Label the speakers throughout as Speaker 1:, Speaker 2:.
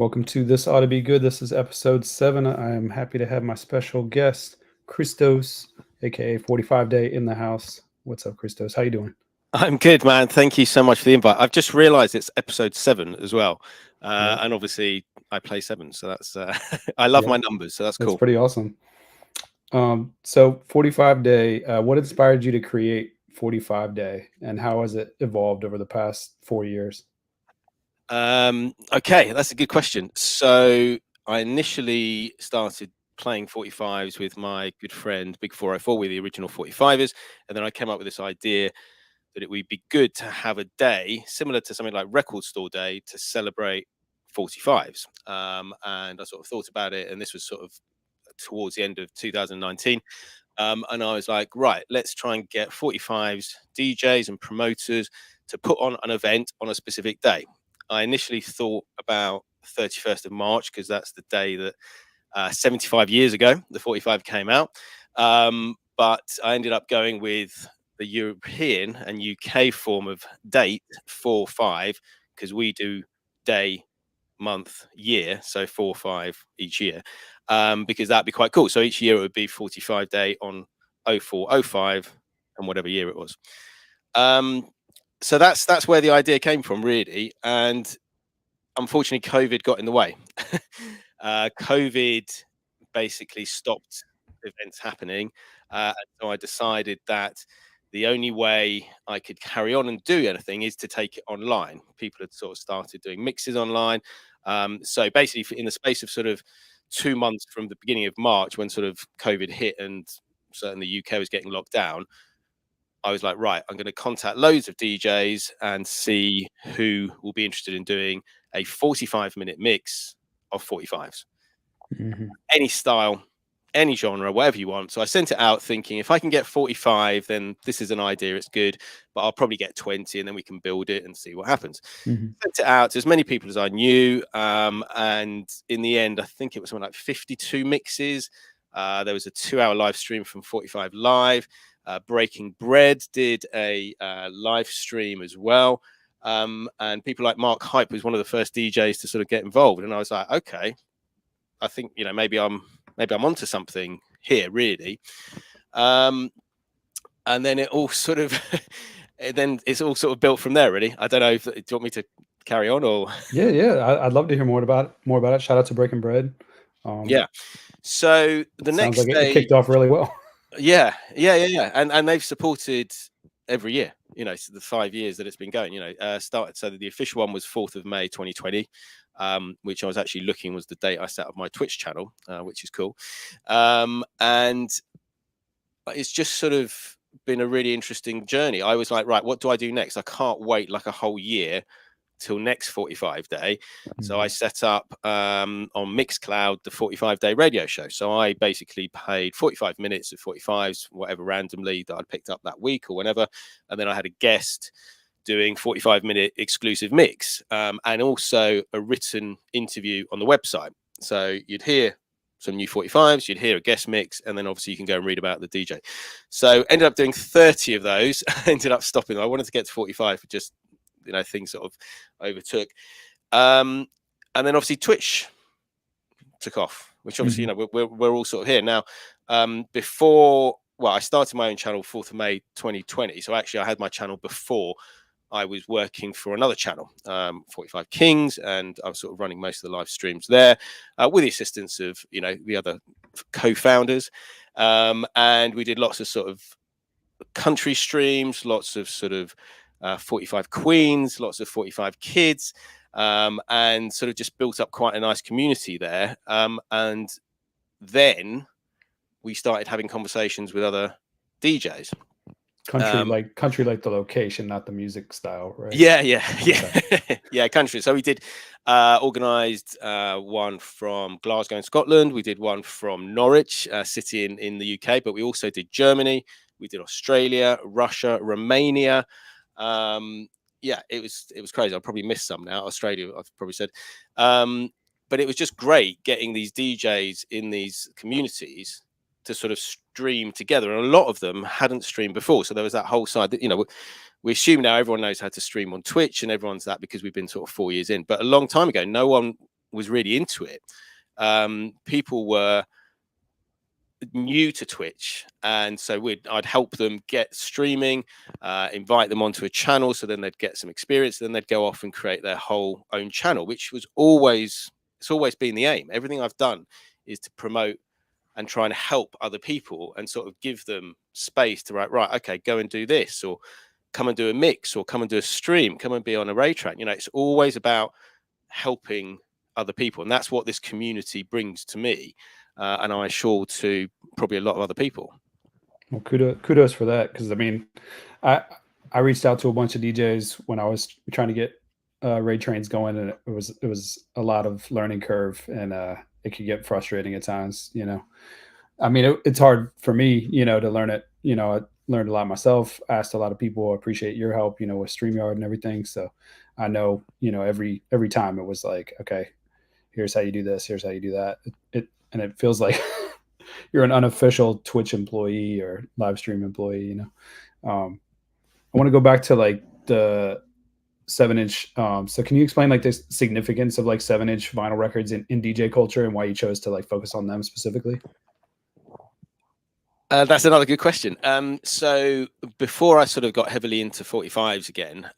Speaker 1: Welcome to This Oughta Be Good. This is episode 7. I am happy to have my special guest, Criztoz, aka 45Day, in the house. What's up, Criztoz? How you doing?
Speaker 2: I'm good, man. Thank you so much for the invite. I've just realized it's episode 7 as well.
Speaker 1: Yeah,
Speaker 2: And obviously I play 7, so that's I love
Speaker 1: yeah,
Speaker 2: my numbers, so that's
Speaker 1: that's
Speaker 2: cool.
Speaker 1: pretty awesome. So 45Day, what inspired you to create 45Day, and how has it evolved over the past 4 years?
Speaker 2: Okay, that's a good question. So I initially started playing 45s with my good friend Big 404 with the original 45ers, and then I came up with this idea that it would be good to have a day similar to something like Record Store Day to celebrate 45s. And I sort of thought about it, and this was sort of towards the end of 2019. And I was like, right, let's try and get 45s, DJs, and promoters to put on an event on a specific day. I initially thought about 31st of March because that's the day that 75 years ago the 45 came out. But I ended up going with the European and UK form of date 4-5 because we do day, month, year, so 4-5 each year, because that'd be quite cool. So each year it would be 45 day on 0405 and whatever year it was. So that's where the idea came from, really. And unfortunately, COVID got in the way. COVID basically stopped events happening. So I decided that the only way I could carry on and do anything is to take it online. People had sort of started doing mixes online. So basically, in the space of sort of 2 months from the beginning of March, when sort of COVID hit and certainly the UK was getting locked down, I was like, right, I'm going to contact loads of DJs and see who will be interested in doing a 45-minute mix of 45s.
Speaker 1: Mm-hmm.
Speaker 2: Any style, any genre, whatever you want. So I sent it out thinking if I can get 45, then this is an idea, it's good, but I'll probably get 20 and then we can build it and see what happens.
Speaker 1: Mm-hmm.
Speaker 2: Sent it out to as many people as I knew. And in the end, I think it was something like 52 mixes. There was a 2-hour live stream from 45 Live. Breaking Bread did a live stream as well. And people like Mark Hype was one of the first DJs to sort of get involved. And I was like, okay, I think, maybe I'm onto something here, really. And then it all sort of, then it's all sort of built from there, really. I don't know do you want me to carry on or?
Speaker 1: Yeah. I'd love to hear more about it. Shout out to Breaking Bread.
Speaker 2: Yeah. So the
Speaker 1: Sounds
Speaker 2: next
Speaker 1: like
Speaker 2: day,
Speaker 1: it kicked off really well.
Speaker 2: yeah. And they've supported every year, so the 5 years that it's been going, started. So the official one was 4th of May, 2020, which I was actually looking was the date I set up my Twitch channel, which is cool. And it's just sort of been a really interesting journey. I was like, right, what do I do next? I can't wait like a whole year till next 45 day. So I set up on Mixcloud the 45-day radio show. So I basically paid 45 minutes of 45s, whatever randomly that I'd picked up that week or whenever. And then I had a guest doing 45-minute exclusive mix, and also a written interview on the website. So you'd hear some new 45s, you'd hear a guest mix, and then obviously you can go and read about the DJ. So ended up doing 30 of those, ended up stopping. I wanted to get to 45, but just things sort of overtook. And then obviously Twitch took off, which obviously, we're all sort of here now. I started my own channel 4th of May 2020. So actually I had my channel before I was working for another channel, 45 Kings, and I was sort of running most of the live streams there with the assistance of, the other co-founders. And we did lots of sort of country streams, lots of sort of 45 queens, lots of 45 kids, and sort of just built up quite a nice community there. And then we started having conversations with other DJs.
Speaker 1: Country like the location, not the music style, right?
Speaker 2: Yeah. Yeah, country. So we did organized one from Glasgow in Scotland. We did one from Norwich city in the UK, but we also did Germany. We did Australia, Russia, Romania. It was crazy. I probably missed some now. Australia, I've probably said. But it was just great getting these DJs in these communities to sort of stream together, and a lot of them hadn't streamed before. So there was that whole side that we assume now everyone knows how to stream on Twitch, and everyone's that because we've been sort of 4 years in. But a long time ago, no one was really into it, people were new to Twitch, and so I'd help them get streaming, invite them onto a channel, so then they'd get some experience, then they'd go off and create their whole own channel, which was it's always been the aim. Everything I've done is to promote and try and help other people and sort of give them space to right, okay, go and do this, or come and do a mix, or come and do a stream, come and be on a raid track. You know, it's always about helping other people, and that's what this community brings to me, and I assure to probably a lot of other people.
Speaker 1: Well, kudos for that, because I mean, I reached out to a bunch of DJs when I was trying to get raid trains going, and it was a lot of learning curve, and it could get frustrating at times. You know, I mean, it's hard for me, you know, to learn it. You know, I learned a lot myself. Asked a lot of people. Appreciate your help, you know, with StreamYard and everything. So I know, you know, every time it was like, okay, here's how you do this, here's how you do that. And it feels like you're an unofficial Twitch employee or live stream employee, you know. I want to go back to like the 7-inch. So can you explain like the significance of like 7-inch vinyl records in DJ culture, and why you chose to like focus on them specifically?
Speaker 2: That's another good question. So before I sort of got heavily into 45s again,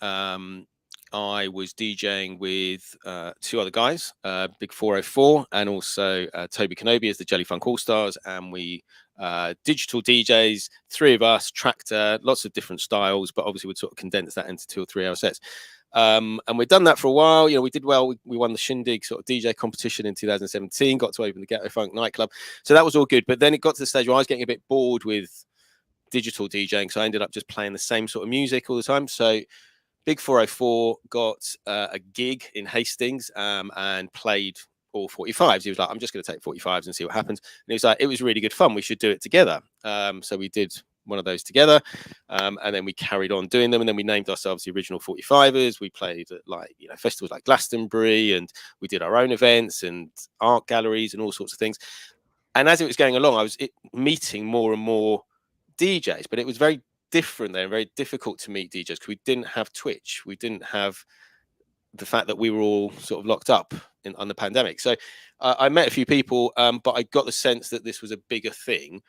Speaker 2: I was DJing with 2 other guys, Big 404 and also Toby Kenobi as the Jelly Funk All Stars, and we digital DJs, 3 of us, Tractor, lots of different styles, but obviously we'd sort of condense that into 2 or 3 hour sets. And we'd done that for a while. You know, we did well. We won the Shindig sort of DJ competition in 2017, got to open the Ghetto Funk nightclub. So that was all good. But then it got to the stage where I was getting a bit bored with digital DJing. So I ended up just playing the same sort of music all the time. So Big 404 got a gig in Hastings and played all 45s. He was like, I'm just going to take 45s and see what happens. And he was like, it was really good fun. We should do it together. So we did one of those together, and then we carried on doing them, and then we named ourselves the Original 45ers. We played at like, you know, festivals like Glastonbury, and we did our own events and art galleries and all sorts of things. And as it was going along, I was meeting more and more DJs, but it was very different there and very difficult to meet DJs because we didn't have Twitch. We didn't have the fact that we were all sort of locked up on the pandemic. So I met a few people, but I got the sense that this was a bigger thing.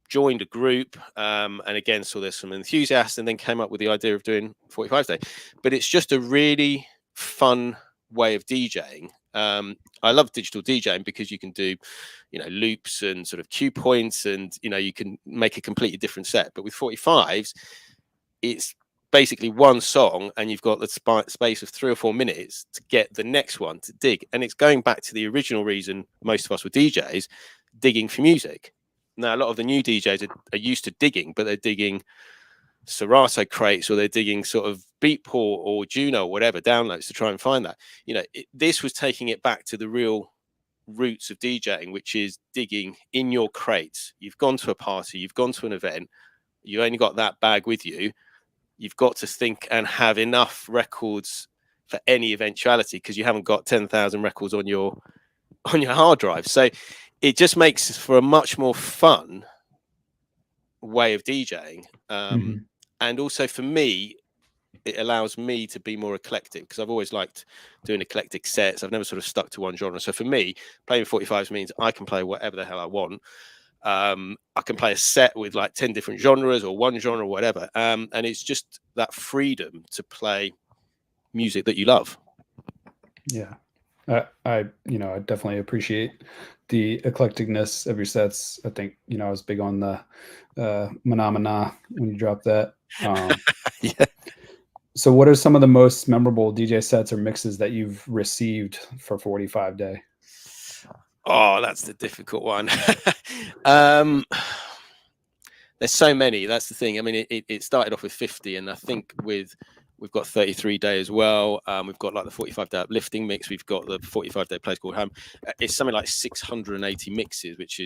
Speaker 2: Joined a group, and again saw there's some enthusiasts, and then came up with the idea of doing 45Day. But it's just a really fun way of DJing. I love digital DJing because you can do, you know, loops and sort of cue points, and you know, you can make a completely different set. But with 45s, it's basically one song, and you've got the space of 3 or 4 minutes to get the next one to dig. And it's going back to the original reason most of us were DJs, digging for music. Now, a lot of the new DJs are used to digging, but they're digging Serato crates, or they're digging sort of Beatport or Juno or whatever downloads to try and find that. You know, this was taking it back to the real roots of DJing, which is digging in your crates. You've gone to a party, you've gone to an event, you only got that bag with you. You've got to think and have enough records for any eventuality, because you haven't got 10,000 records on your hard drive. So it just makes for a much more fun way of DJing. And also for me, it allows me to be more eclectic, because I've always liked doing eclectic sets. I've never sort of stuck to one genre. So for me, playing 45s means I can play whatever the hell I want. I can play a set with like 10 different genres or one genre or whatever. And it's just that freedom to play music that you love.
Speaker 1: Yeah. I definitely appreciate the eclecticness of your sets. I think, you know, I was big on the Manamana when you dropped that.
Speaker 2: Yeah.
Speaker 1: So what are some of the most memorable DJ sets or mixes that you've received for 45Day?
Speaker 2: Oh, that's the difficult one. There's so many. That's the thing. I mean, it started off with 50, and I think we've got 33-day as well. We've got like the 45-day uplifting mix. We've got the 45-day place called home. It's something like 680 mixes, which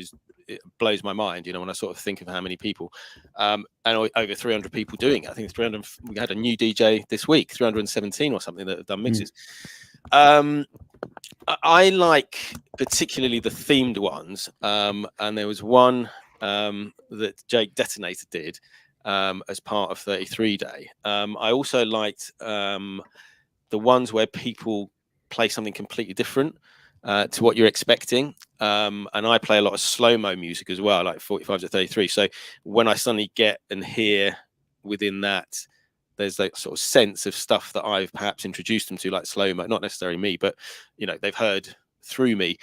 Speaker 2: it blows my mind, you know, when I sort of think of how many people, and over 300 people doing it. I think it's 300. We had a new DJ this week, 317 or something, that have done mixes. I like particularly the themed ones, and there was one that Jake Detonator did as part of 33-day. I also liked the ones where people play something completely different to what you're expecting. And I play a lot of slow-mo music as well, like 45 to 33. So when I suddenly get and hear within that, there's that sort of sense of stuff that I've perhaps introduced them to, like slow-mo, not necessarily me, but they've heard through me.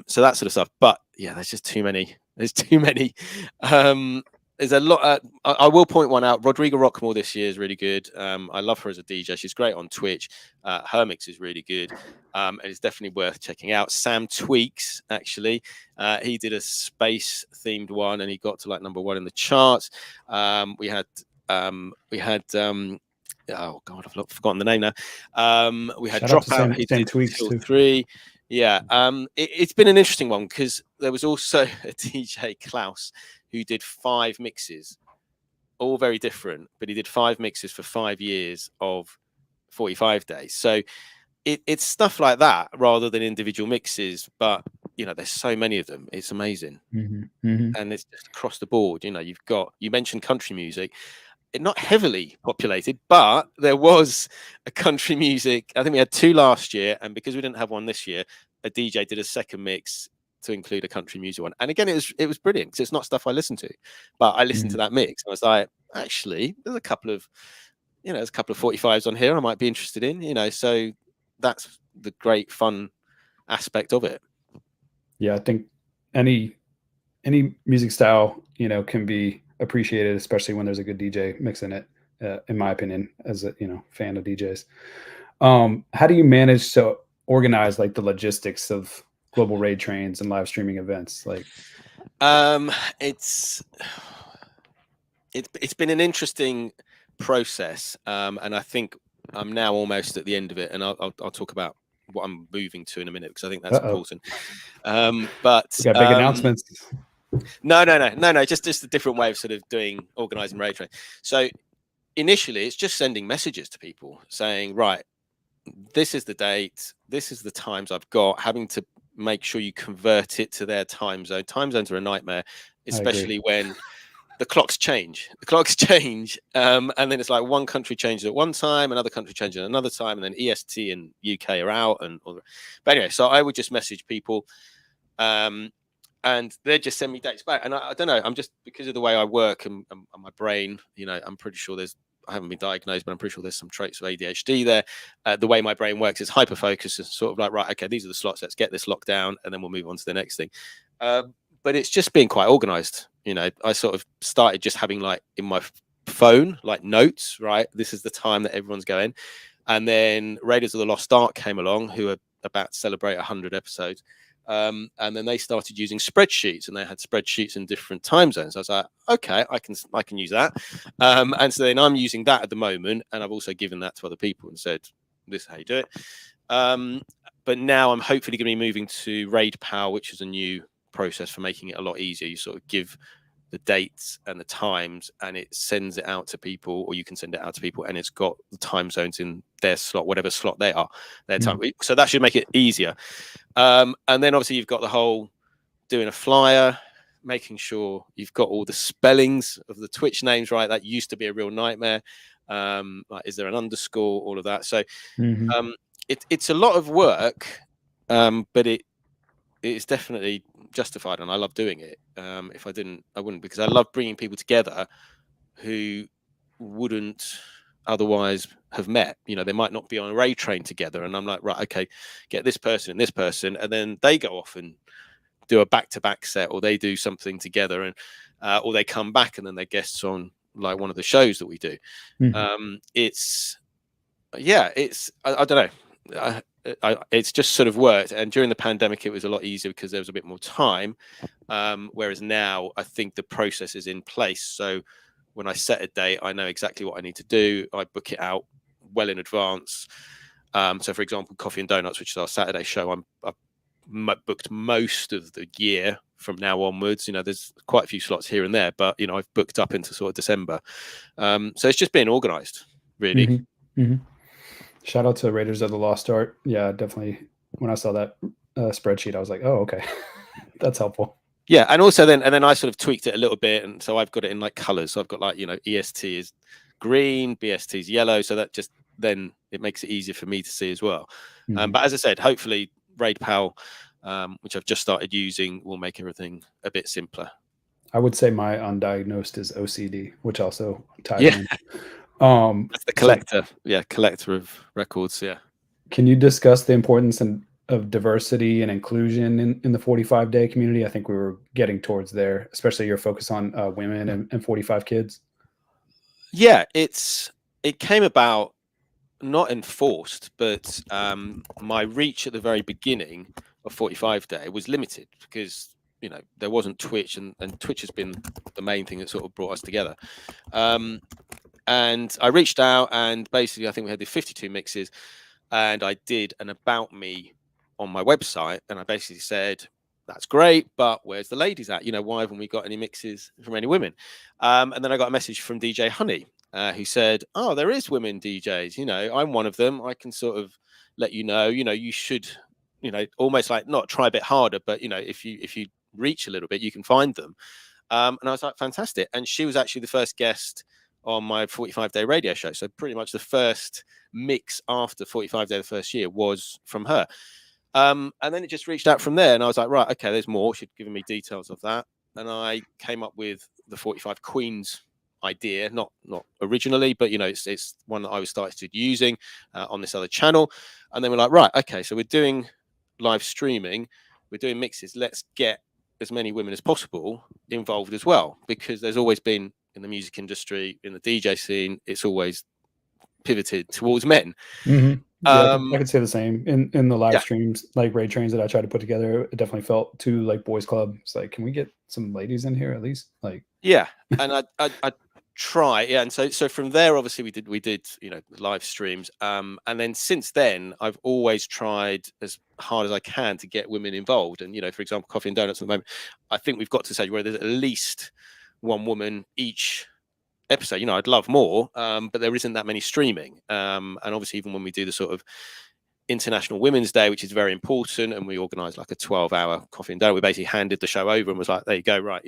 Speaker 2: So that sort of stuff. But yeah, there's just too many. There's too many. There's a lot. I will point one out. Rodrigo Rockmore this year is really good. I love her as a DJ. She's great on Twitch. Her mix is really good. And it's definitely worth checking out. Sam Tweaks, actually, he did a space themed one and he got to like #1 in the charts. We had oh god, I've forgotten the name now. We had Dropout. He did
Speaker 1: Tweaks
Speaker 2: Till
Speaker 1: too.
Speaker 2: 3. Yeah, it's been an interesting one because there was also a DJ Klaus who did 5 mixes, all very different, but he did 5 mixes for 5 years of 45 days. So it's stuff like that rather than individual mixes, but there's so many of them. It's amazing. And it's just across the board. You mentioned country music. It's not heavily populated, but there was a country music. I think we had 2 last year, and because we didn't have one this year, a DJ did a second mix to include a country music one. And again, it was brilliant because it's not stuff I listen to, but I listened to that mix and I was like, actually, there's a couple of 45s on here I might be interested in. So that's the great fun aspect of it.
Speaker 1: Yeah, I think any music style can be appreciated, especially when there's a good DJ mixing it, in my opinion, as a fan of DJs. How do you manage to organize like the logistics of global raid trains and live streaming events? Like
Speaker 2: it's been an interesting process, and I think I'm now almost at the end of it, and I'll talk about what I'm moving to in a minute because I think that's important. But
Speaker 1: we got big announcements.
Speaker 2: No, just a different way of sort of organizing raid train. So initially it's just sending messages to people saying, right, this is the date, this is the times I've got, having to make sure you convert it to their time zone. Time zones are a nightmare, especially when the clocks change. And then it's like one country changes at one time, another country changes at another time, and then EST and UK are out. But anyway, so I would just message people, and they just send me dates back. And I don't know, I'm just, because of the way I work and my brain, I'm pretty sure I haven't been diagnosed, but I'm pretty sure there's some traits of ADHD there. The way my brain works is hyper focus. It's sort of like, right, okay, these are the slots. Let's get this locked down, and then we'll move on to the next thing. But it's just being quite organized. I sort of started just having like in my phone, like notes, right? This is the time that everyone's going. And then Raiders of the Lost Ark came along, who are about to celebrate 100 episodes. And then they started using spreadsheets, and they had spreadsheets in different time zones. I was like, okay, I can use that. And so then I'm using that at the moment, and I've also given that to other people and said, this is how you do it. But now I'm hopefully going to be moving to Raid Power, which is a new process for making it a lot easier. You sort of give the dates and the times, and it sends it out to people, or you can send it out to people, and it's got the time zones in their slot, whatever slot they are, their time. So that should make it easier. And then obviously you've got the whole doing a flyer, making sure you've got all the spellings of the Twitch names right. That used to be a real nightmare. Like, is there an underscore? All of that. So it's a lot of work, but it's definitely justified, and I love doing it. If I didn't, I wouldn't, because I love bringing people together who wouldn't otherwise have met. They might not be on a raid train together, and I'm like, right, okay, get this person and this person, and then they go off and do a back-to-back set, or they do something together, and or they come back and then they're guests on like one of the shows that we do. It's I don't know. It's just sort of worked, and during the pandemic it was a lot easier because there was a bit more time, whereas now I think the process is in place. So when I set a date, I know exactly what I need to do. I book it out well in advance. So for example, Coffee and Donuts, which is our Saturday show, I've booked most of the year from now onwards. There's quite a few slots here and there, but I've booked up into sort of December. So it's just being organized, really.
Speaker 1: Shout out to Raiders of the Lost Ark. Yeah, definitely. When I saw that spreadsheet, I was like, oh, okay. That's helpful.
Speaker 2: Yeah, and also then I sort of tweaked it a little bit, and so I've got it in like colors. So I've got like EST is green, BST is yellow, so that just then it makes it easier for me to see as well.
Speaker 1: Mhm.
Speaker 2: But as I said, hopefully Raid Pal, which I've just started using, will make everything a bit simpler.
Speaker 1: I would say my undiagnosed is OCD, which also ties
Speaker 2: Yeah,
Speaker 1: in.
Speaker 2: that's the
Speaker 1: So
Speaker 2: collector. Yeah, collector of records. Yeah.
Speaker 1: can you discuss the importance of diversity and inclusion in the 45 day community? I think we were getting towards there, especially your focus on women and 45 kids.
Speaker 2: Yeah, it came about not enforced, but my reach at the very beginning of 45 Day was limited because there wasn't Twitch, and Twitch has been the main thing that sort of brought us together. And I reached out, and basically I think we had the 52 mixes, and I did an about me on my website, and I basically said, that's great, but where's the ladies at? Why haven't we got any mixes from any women? And then I got a message from DJ Honey, who said, oh, there is women DJs. I'm one of them. I can sort of let you should, almost like not try a bit harder, but if you reach a little bit, you can find them. And I was like, fantastic. And she was actually the first guest on my 45 Day radio show. So pretty much the first mix after 45 Day the first year was from her. And then it just reached out from there, and I was like, right, okay, there's more. She'd given me details of that, and I came up with the 45 Queens idea, not originally, but it's one that I was started using on this other channel. And then we're like, right, okay, so we're doing live streaming, we're doing mixes. Let's get as many women as possible involved as well, because there's always been in the music industry, in the DJ scene, it's always pivoted towards men.
Speaker 1: Mm-hmm. Yeah, I could say the same in the live
Speaker 2: Yeah.
Speaker 1: streams, like raid trains that I tried to put together. It definitely felt too like boys club. It's like, can we get some ladies in here at least? Like,
Speaker 2: yeah, and I try, yeah, and so from there, obviously we did live streams, and then since then I've always tried as hard as I can to get women involved. And for example, Coffee and Donuts at the moment, I think we've got to say where there's at least one woman each episode. I'd love more, but there isn't that many streaming. And obviously, even when we do the sort of International Women's Day, which is very important, and we organise like a 12-hour coffee and donut, we basically handed the show over and was like, there you go, right,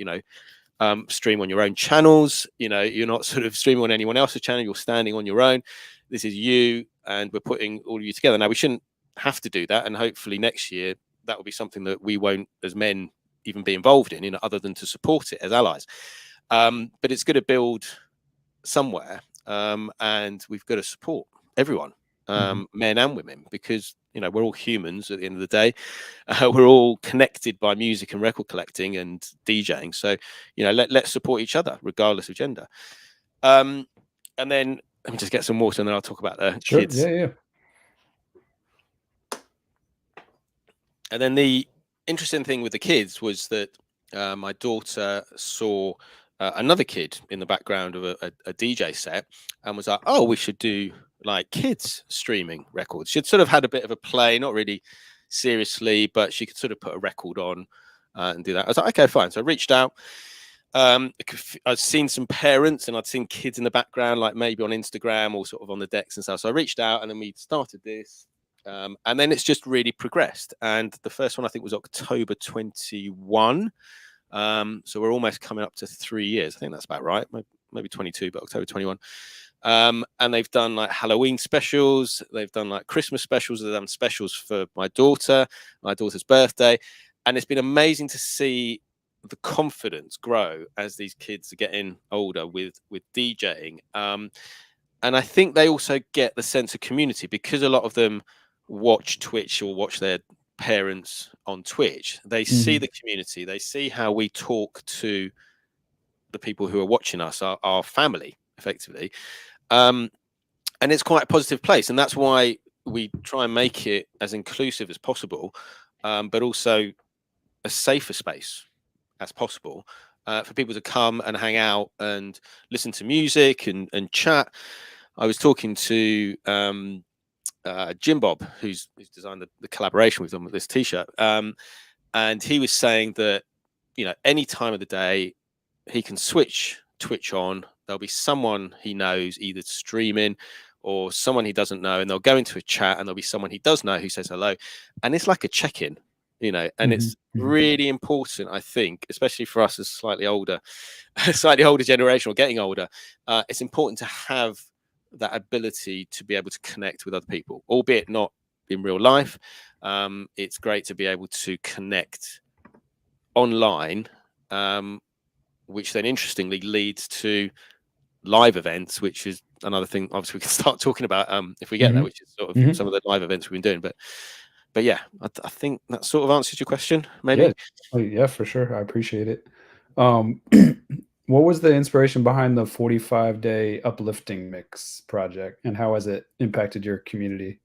Speaker 2: stream on your own channels. You're not sort of streaming on anyone else's channel. You're standing on your own. This is you, and we're putting all of you together. Now, we shouldn't have to do that, and hopefully next year that will be something that we won't, as men, even be involved in, other than to support it as allies. But it's going to build somewhere, and we've got to support everyone, men and women, because we're all humans at the end of the day. We're all connected by music and record collecting and DJing, so let's support each other regardless of gender. And then let me just get some water, and then I'll talk about the kids.
Speaker 1: Yeah.
Speaker 2: And then the interesting thing with the kids was that my daughter saw another kid in the background of a DJ set, and was like, oh, we should do like kids streaming records. She'd sort of had a bit of a play, not really seriously, but she could sort of put a record on and do that. I was like, okay, fine. So I reached out. I'd seen some parents and I'd seen kids in the background, like maybe on Instagram or sort of on the decks and stuff. So I reached out, and then we started this. And then it's just really progressed. And the first one I think was October 21. So we're almost coming up to 3 years. I think that's about right. Maybe 22, but October 21. And they've done like Halloween specials. They've done like Christmas specials. They've done specials for my daughter's birthday. And it's been amazing to see the confidence grow as these kids are getting older with DJing. And I think they also get the sense of community, because a lot of them watch Twitch or watch their parents on Twitch. They see the community. They see how we talk to the people who are watching us, our family, effectively. And it's quite a positive place. And that's why we try and make it as inclusive as possible, but also a safer space as possible for people to come and hang out and listen to music and chat. I was talking to Jim Bob, who's designed the collaboration with them with this T-shirt, and he was saying that any time of the day he can switch Twitch on. There'll be someone he knows either streaming or someone he doesn't know, and they'll go into a chat, and there'll be someone he does know who says hello, and it's like a check-in, and it's really important, I think, especially for us as slightly older generation or getting older. It's important to have that ability to be able to connect with other people, albeit not in real life. It's great to be able to connect online, which then interestingly leads to live events, which is another thing obviously we can start talking about if we get there, which is sort of some of the live events we've been doing. But yeah, I think that sort of answers your question, maybe.
Speaker 1: Yeah, for sure. I appreciate it. What was the inspiration behind the 45-day uplifting mix project, and how has it impacted your community?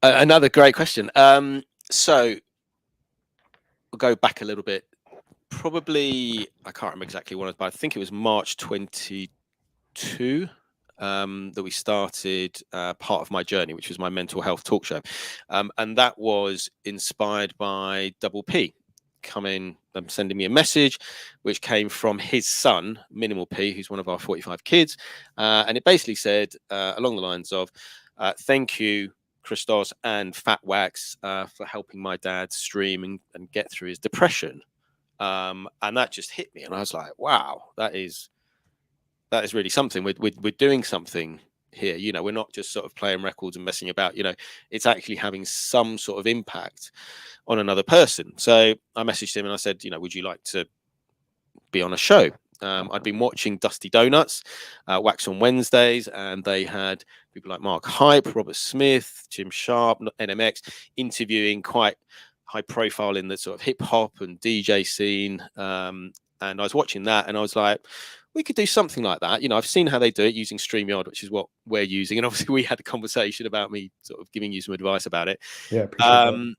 Speaker 2: Another great question. So we'll go back a little bit. Probably, I can't remember exactly when, but I think it was March 22 that we started Part of My Journey, which was my mental health talk show. And that was inspired by Double P coming and sending me a message, which came from his son, Minimal P, who's one of our 45 kids. And it basically said along the lines of, thank you, Criztoz and Fat Wax, for helping my dad stream and get through his depression. And that just hit me. And I was like, wow, that is really something. We're doing something here. You know, we're not just sort of playing records and messing about. You know, it's actually having some sort of impact on another person. So I messaged him and I said, you know, would you like to be on a show? I'd been watching Dusty Donuts, Wax on Wednesdays, and they had people like Mark Hype, Robert Smith, Jim Sharp, NMX, interviewing quite high profile in the sort of hip hop and DJ scene. And I was watching that and I was like, we could do something like that. You know, I've seen how they do it using StreamYard, which is what we're using. And obviously we had a conversation about me sort of giving you some advice about it.
Speaker 1: Yeah, appreciate that.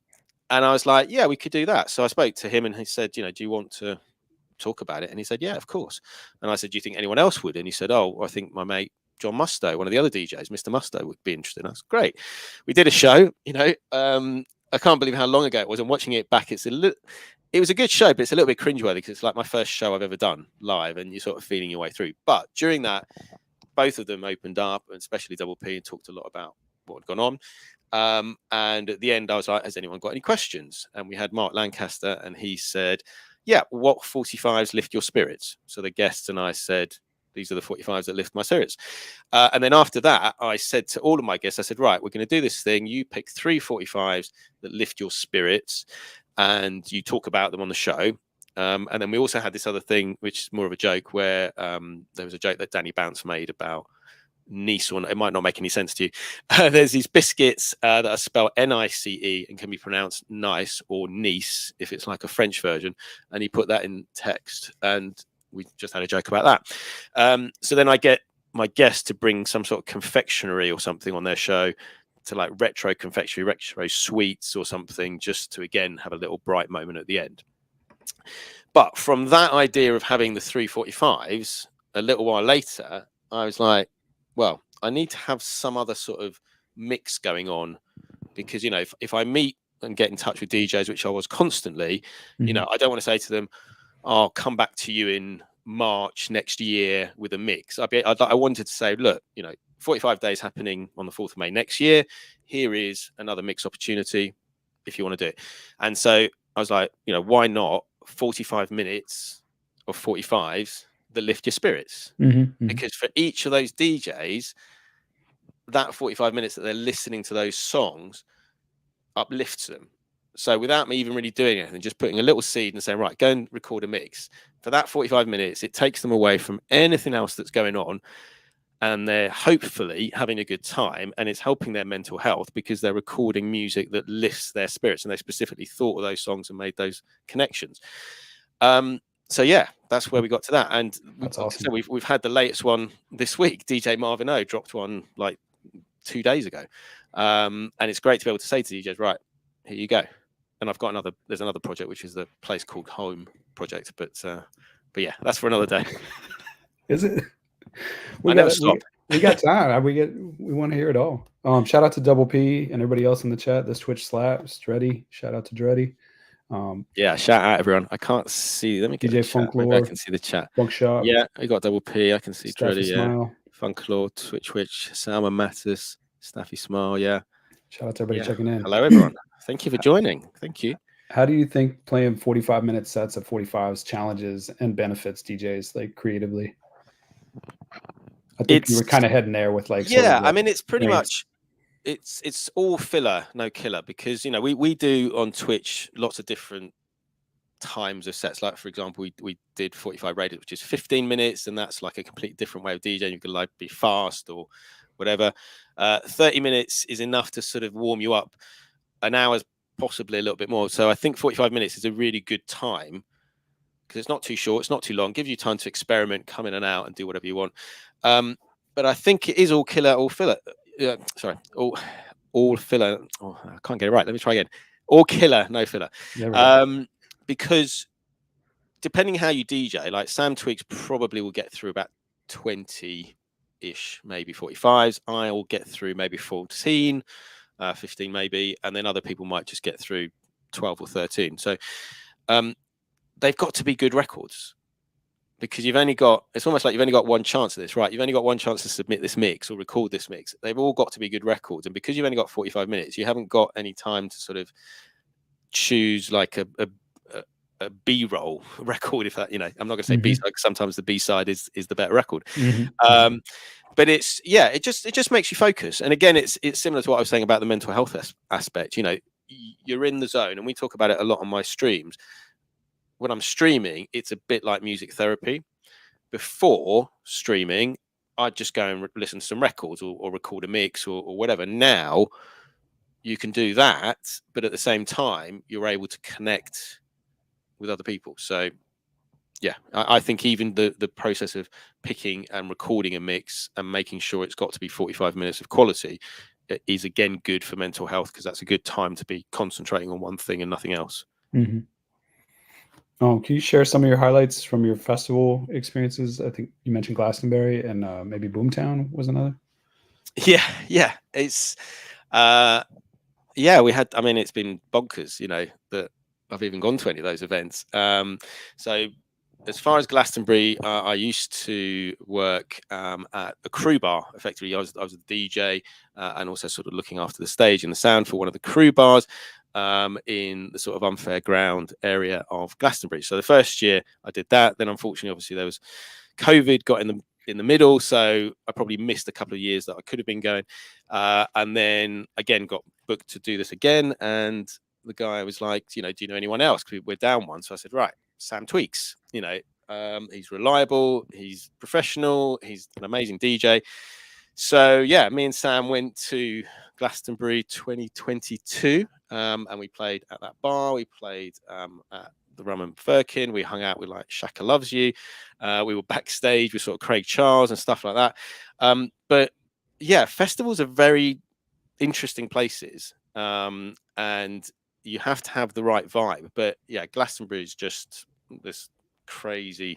Speaker 2: And I was like, yeah, we could do that. So I spoke to him and he said, you know, do you want to talk about it? And he said, yeah, of course. And I said, do you think anyone else would? And he said, oh, I think my mate John Musto, one of the other DJs, Mr. Musto, would be interested. And I was great. We did a show, you know. I can't believe how long ago it was. I'm watching it back. It was a good show, but it's a little bit cringeworthy because it's like my first show I've ever done live, and you're sort of feeling your way through. But during that, both of them opened up, and especially Double P, and talked a lot about what had gone on. And at the end, I was like, has anyone got any questions? And we had Mark Lancaster, and he said, yeah, what 45s lift your spirits? So the guests and I said, these are the 45s that lift my spirits. And then after that, I said to all of my guests, I said, right, we're going to do this thing. You pick 3 45s that lift your spirits and you talk about them on the show. And then we also had this other thing, which is more of a joke, where there was a joke that Danny Bounce made about Nice, or it might not make any sense to you. There's these biscuits that are spelled Nice and can be pronounced nice or Nice if it's like a French version. And he put that in text, and we just had a joke about that. So then I get my guest to bring some sort of confectionery or something on their show, to like retro confectionery, retro sweets or something, just to again have a little bright moment at the end. But from that idea of having the 3 45s, a little while later, I was like, well, I need to have some other sort of mix going on, because, you know, if I meet and get in touch with DJs, which I was constantly, you know, I don't want to say to them, I'll come back to you in March next year with a mix. I wanted to say, look, you know, 45 days happening on the 4th of May next year. Here is another mix opportunity if you want to do it. And so I was like, you know, why not 45 minutes of 45s that lift your spirits? Because for each of those DJs, that 45 minutes that they're listening to those songs uplifts them. So without me even really doing anything, just putting a little seed and saying, right, go and record a mix. For that 45 minutes, it takes them away from anything else that's going on. And they're hopefully having a good time, and it's helping their mental health because they're recording music that lifts their spirits, and they specifically thought of those songs and made those connections. So yeah, that's where we got to that. And
Speaker 1: that's awesome.
Speaker 2: So we've had the latest one this week. DJ Marvin O dropped one like 2 days ago. And it's great to be able to say to DJs, right, here you go. And I've got there's another project, which is the place called Home project. But yeah, that's for another day.
Speaker 1: Is it?
Speaker 2: I never stop.
Speaker 1: We got time. We want to hear it all. Shout out to Double P and everybody else in the chat. This Twitch slaps. Dreddy. Shout out to Dreddy.
Speaker 2: Yeah, shout out everyone. I can't see. Let me get
Speaker 1: DJ Funklore.
Speaker 2: I can see the chat.
Speaker 1: Funk Shop.
Speaker 2: Yeah, I got Double P. I can see Dreddy. Yeah.
Speaker 1: Smile.
Speaker 2: Funklore, Twitch, Salma Mattis, Staffy Smile. Yeah.
Speaker 1: Shout out to everybody checking in.
Speaker 2: Hello, everyone. Thank you for joining. Thank you.
Speaker 1: How do you think playing 45-minute sets of 45s challenges and benefits DJs like creatively? I think you were kind of heading there with like sort of
Speaker 2: yeah. I
Speaker 1: the
Speaker 2: mean, it's pretty
Speaker 1: range.
Speaker 2: much it's all filler, no killer, because you know we do on Twitch lots of different times of sets. Like for example, we did 45 which is 15 minutes, and that's like a completely different way of DJing. You can like be fast or whatever. 30 minutes is enough to sort of warm you up. An hour's possibly a little bit more. So I think 45 minutes is a really good time because it's not too short, it's not too long, gives you time to experiment, come in and out, and do whatever you want. But I think it is all killer, all filler. Sorry, all filler. Oh, I can't get it right. Let me try again. All killer, no filler. Because depending how you DJ, like Sam Twigs probably will get through about 20-ish, maybe 45s. I'll get through maybe 14, 15 maybe, and then other people might just get through 12 or 13. So they've got to be good records, because you've only got, it's almost like you've only got one chance at this, right? You've only got one chance to submit this mix or record this mix. They've all got to be good records. And because you've only got 45 minutes, you haven't got any time to sort of choose like a B-roll record, if that, you know, I'm not going to say B-side, because sometimes the B-side is the better record. But it's, yeah, it just makes you focus. And again, it's similar to what I was saying about the mental health aspect. You know, you're in the zone, and we talk about it a lot on my streams. When I'm streaming, it's a bit like music therapy. Before streaming, I'd just go and listen to some records or record a mix or whatever. Now you can do that, but at the same time, you're able to connect with other people. So yeah, I think even the process of picking and recording a mix and making sure it's got to be 45 minutes of quality is again good for mental health, because that's a good time to be concentrating on one thing and nothing else.
Speaker 1: Can you share some of your highlights from your festival experiences? I think you mentioned Glastonbury and maybe Boomtown was another.
Speaker 2: Yeah. It's we had, I mean, it's been bonkers, you know, that I've even gone to any of those events. So as far as Glastonbury, I used to work at a crew bar. Effectively, I was a DJ and also sort of looking after the stage and the sound for one of the crew bars in the sort of unfair ground area of Glastonbury. So the first year I did that. Then unfortunately, obviously, there was COVID got in the middle, so I probably missed a couple of years that I could have been going. And then again got booked to do this again, and the guy was like, you know, do you know anyone else? Because we're down one. So I said, right, Sam Tweaks. You know, he's reliable, he's professional, he's an amazing DJ. So yeah, me and Sam went to Glastonbury 2022, and we played at that bar. We played at the Rum and Firkin. We hung out with like Shaka Loves You. We were backstage with sort of Craig Charles and stuff like that. But yeah, festivals are very interesting places, and you have to have the right vibe. But yeah, Glastonbury is just this crazy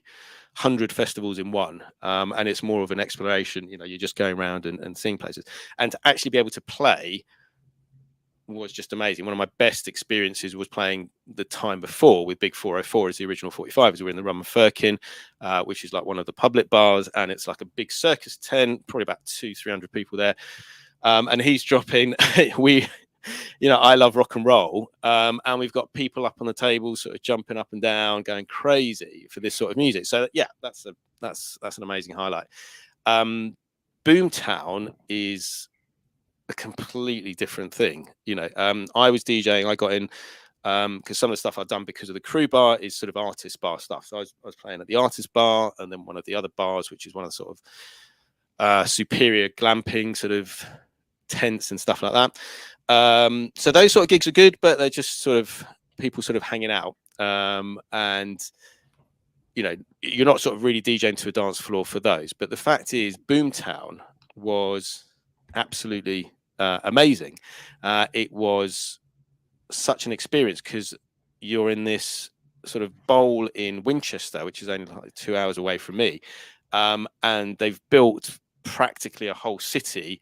Speaker 2: 100 festivals in one, and it's more of an exploration. You know, you're just going around and seeing places, and to actually be able to play was just amazing. One of my best experiences was playing the time before with Big 404 as the original 45s. We were in the Rum and Firkin, which is like one of the public bars, and it's like a big circus tent, probably about 200-300 people there. And he's dropping you know, I love rock and roll, and we've got people up on the table sort of jumping up and down, going crazy for this sort of music. So yeah, that's an amazing highlight. Boomtown is a completely different thing. You know, I was DJing, I got in because some of the stuff I've done because of the crew bar is sort of artist bar stuff. So I was playing at the artist bar, and then one of the other bars, which is one of the sort of superior glamping sort of tents and stuff like that. So those sort of gigs are good, but they're just sort of people sort of hanging out, and you know, you're not sort of really DJing to a dance floor for those. But the fact is, Boomtown was absolutely amazing. It was such an experience because you're in this sort of bowl in Winchester, which is only like 2 hours away from me, and they've built practically a whole city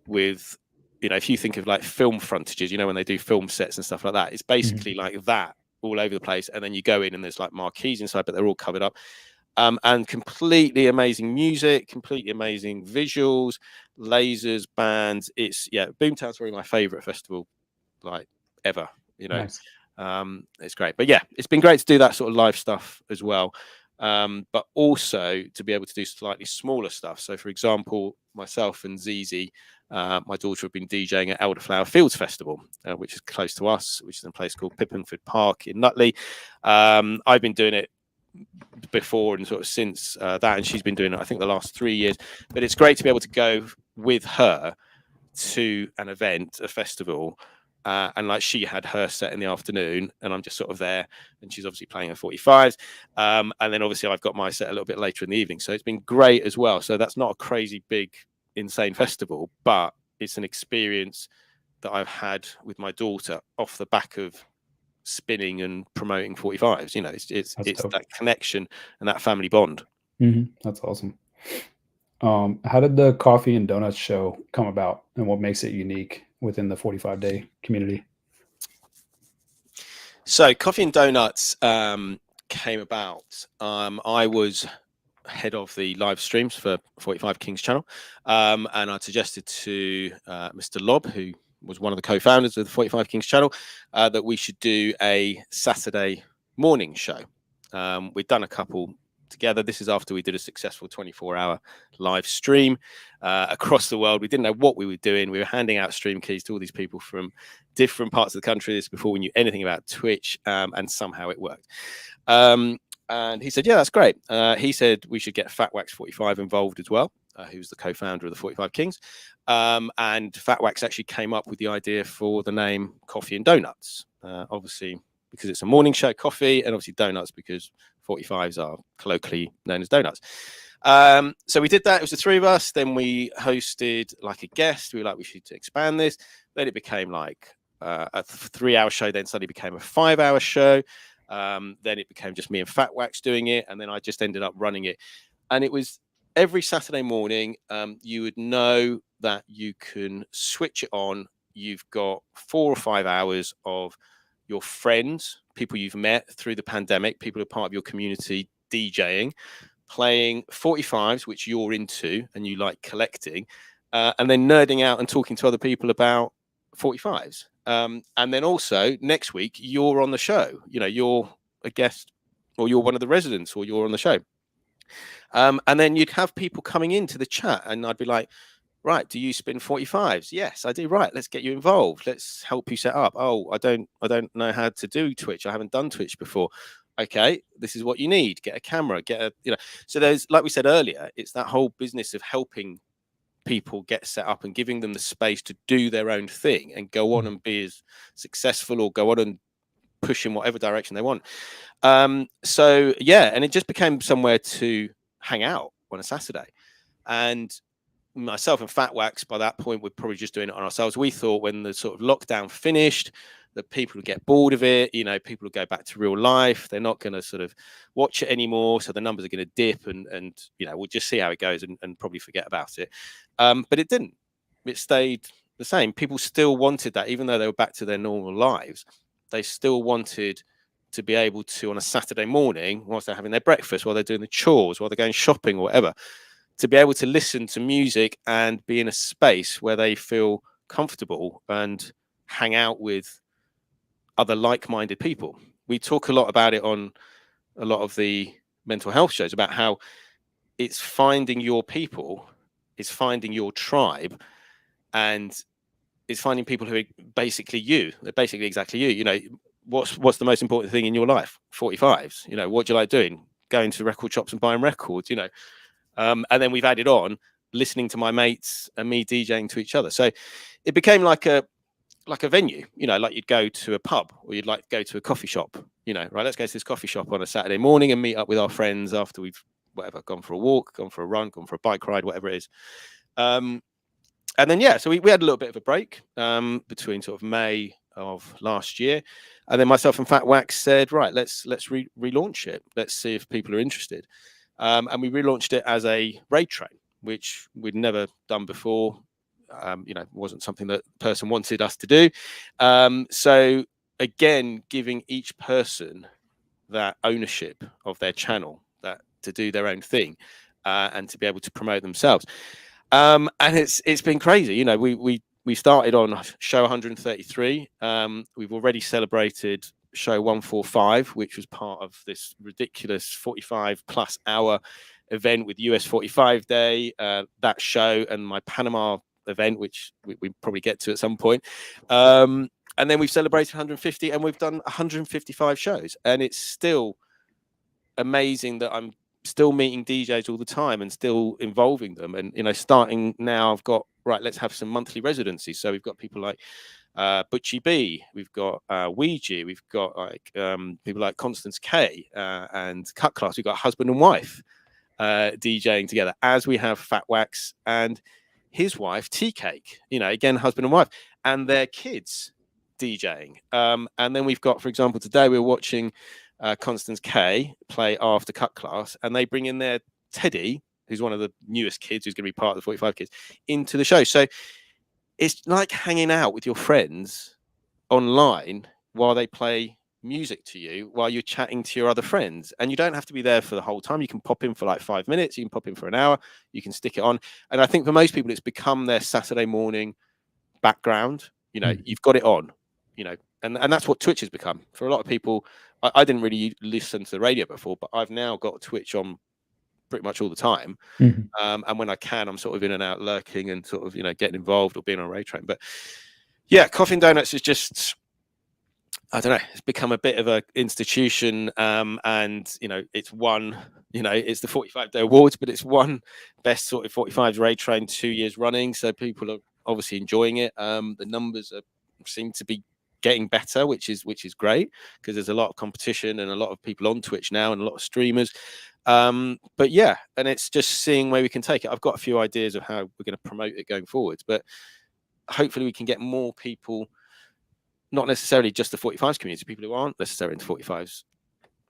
Speaker 2: with, you know, if you think of like film frontages, you know, when they do film sets and stuff like that, it's basically like that all over the place. And then you go in and there's like marquees inside, but they're all covered up. And completely amazing music, completely amazing visuals, lasers, bands. It's, yeah, Boomtown's probably my favorite festival like ever, you know. Nice. It's great. But yeah, it's been great to do that sort of live stuff as well. but also to be able to do slightly smaller stuff. So, for example, myself and Zizi, my daughter, have been DJing at Elderflower Fields Festival, which is close to us, which is in a place called Pippenford Park in Nutley. I've been doing it before and sort of since that, and she's been doing it, I think, the last 3 years. But it's great to be able to go with her to an event, a festival, and like she had her set in the afternoon, and I'm just sort of there, and she's obviously playing her 45s, and then obviously I've got my set a little bit later in the evening. So it's been great as well. So that's not a crazy big insane festival, but it's an experience that I've had with my daughter off the back of spinning and promoting 45s. You know, it's that connection and that family bond.
Speaker 1: That's awesome. How did the Coffee and Donuts show come about, and what makes it unique within the 45-day community?
Speaker 2: So Coffee and Donuts came about. I was head of the live streams for 45 Kings channel, and I suggested to Mr. Lob, who was one of the co-founders of the 45 Kings channel, that we should do a Saturday morning show. We'd done a couple together. This is after we did a successful 24-hour live stream across the world. We didn't know what we were doing. We were handing out stream keys to all these people from different parts of the country. This before we knew anything about Twitch, and somehow it worked. And he said, yeah, that's great. He said we should get FatWax45 involved as well, who's the co-founder of the 45 Kings. And FatWax actually came up with the idea for the name Coffee and Donuts, obviously because it's a morning show, coffee, and obviously donuts because 45s are colloquially known as donuts. So we did that. It was the three of us. Then we hosted like a guest. We were like, we should expand this. Then it became like a 3-hour show. Then suddenly became a 5-hour show. Then it became just me and FatWax doing it. And then I just ended up running it. And it was every Saturday morning. You would know that you can switch it on. You've got 4 or 5 hours of your friends, people you've met through the pandemic, people who are part of your community DJing, playing 45s, which you're into and you like collecting, and then nerding out and talking to other people about 45s. And then also next week, you're on the show. You know, you're a guest or you're one of the residents or you're on the show. And then you'd have people coming into the chat and I'd be like, right, do you spin 45s? Yes, I do. Right, let's get you involved. Let's help you set up. Oh, I don't know how to do Twitch. I haven't done Twitch before. Okay, this is what you need. Get a camera, so there's, like we said earlier, it's that whole business of helping people get set up and giving them the space to do their own thing and go on and be as successful or go on and push in whatever direction they want. So yeah, and it just became somewhere to hang out on a Saturday. And myself and FatWax by that point, we're probably just doing it on ourselves. We thought when the sort of lockdown finished that people would get bored of it, you know, people would go back to real life. They're not going to sort of watch it anymore. So the numbers are going to dip and you know, we'll just see how it goes and probably forget about it. But it didn't. It stayed the same. People still wanted that, even though they were back to their normal lives. They still wanted to be able to, on a Saturday morning, whilst they're having their breakfast, while they're doing the chores, while they're going shopping or whatever, to be able to listen to music and be in a space where they feel comfortable and hang out with other like-minded people. We talk a lot about it on a lot of the mental health shows about how it's finding your people, it's finding your tribe, and it's finding people who are basically you. They're basically exactly you. You know, what's the most important thing in your life? 45s. You know, what do you like doing? Going to record shops and buying records, you know. And then we've added on listening to my mates and me DJing to each other. So it became like a venue, you know, like you'd go to a pub or you'd like to go to a coffee shop, you know, right? Let's go to this coffee shop on a Saturday morning and meet up with our friends after we've gone for a walk, gone for a run, gone for a bike ride, whatever it is. And then, yeah, so we had a little bit of a break between sort of May of last year. And then myself and FatWax said, right, let's relaunch it. Let's see if people are interested. And we relaunched it as a raid train, which we'd never done before. You know, wasn't something that the person wanted us to do. So again, giving each person that ownership of their channel, that to do their own thing, and to be able to promote themselves. And it's been crazy. You know, we started on show 133. We've already celebrated show 145, which was part of this ridiculous 45+ hour event with US 45Day, that show, and my Panama event, which we probably get to at some point. And then we've celebrated 150, and we've done 155 shows, and it's still amazing that I'm still meeting DJs all the time and still involving them. And, you know, starting now, I've got, right, let's have some monthly residencies. So we've got people like Butchie B, we've got Ouija, we've got like people like Constance K and Cut Class. We've got husband and wife DJing together, as we have Fat Wax and his wife Tea Cake, you know, again, husband and wife, and their kids DJing. And then we've got, for example, today we're watching Constance K play after Cut Class, and they bring in their Teddy, who's one of the newest kids, who's going to be part of the 45 kids, into the show. So it's like hanging out with your friends online while they play music to you, while you're chatting to your other friends. And you don't have to be there for the whole time. You can pop in for like 5 minutes, you can pop in for an hour, you can stick it on. And I think for most people, it's become their Saturday morning background. You know, you've got it on, you know, and that's what Twitch has become. For a lot of people, I didn't really listen to the radio before, but I've now got Twitch on pretty much all the time. And when I can, I'm sort of in and out lurking and sort of, you know, getting involved or being on Ray Train. But yeah, Coffee and Donuts is just, I don't know, it's become a bit of an institution. And, you know, it's won, you know, it's the 45 Day Awards, but it's won best sort of 45 Ray Train 2 years running. So people are obviously enjoying it. The numbers seem to be getting better, which is great, because there's a lot of competition and a lot of people on Twitch now and a lot of streamers. But yeah, and it's just seeing where we can take it. I've got a few ideas of how we're going to promote it going forwards, but hopefully we can get more people, not necessarily just the 45s community, people who aren't necessarily into 45s,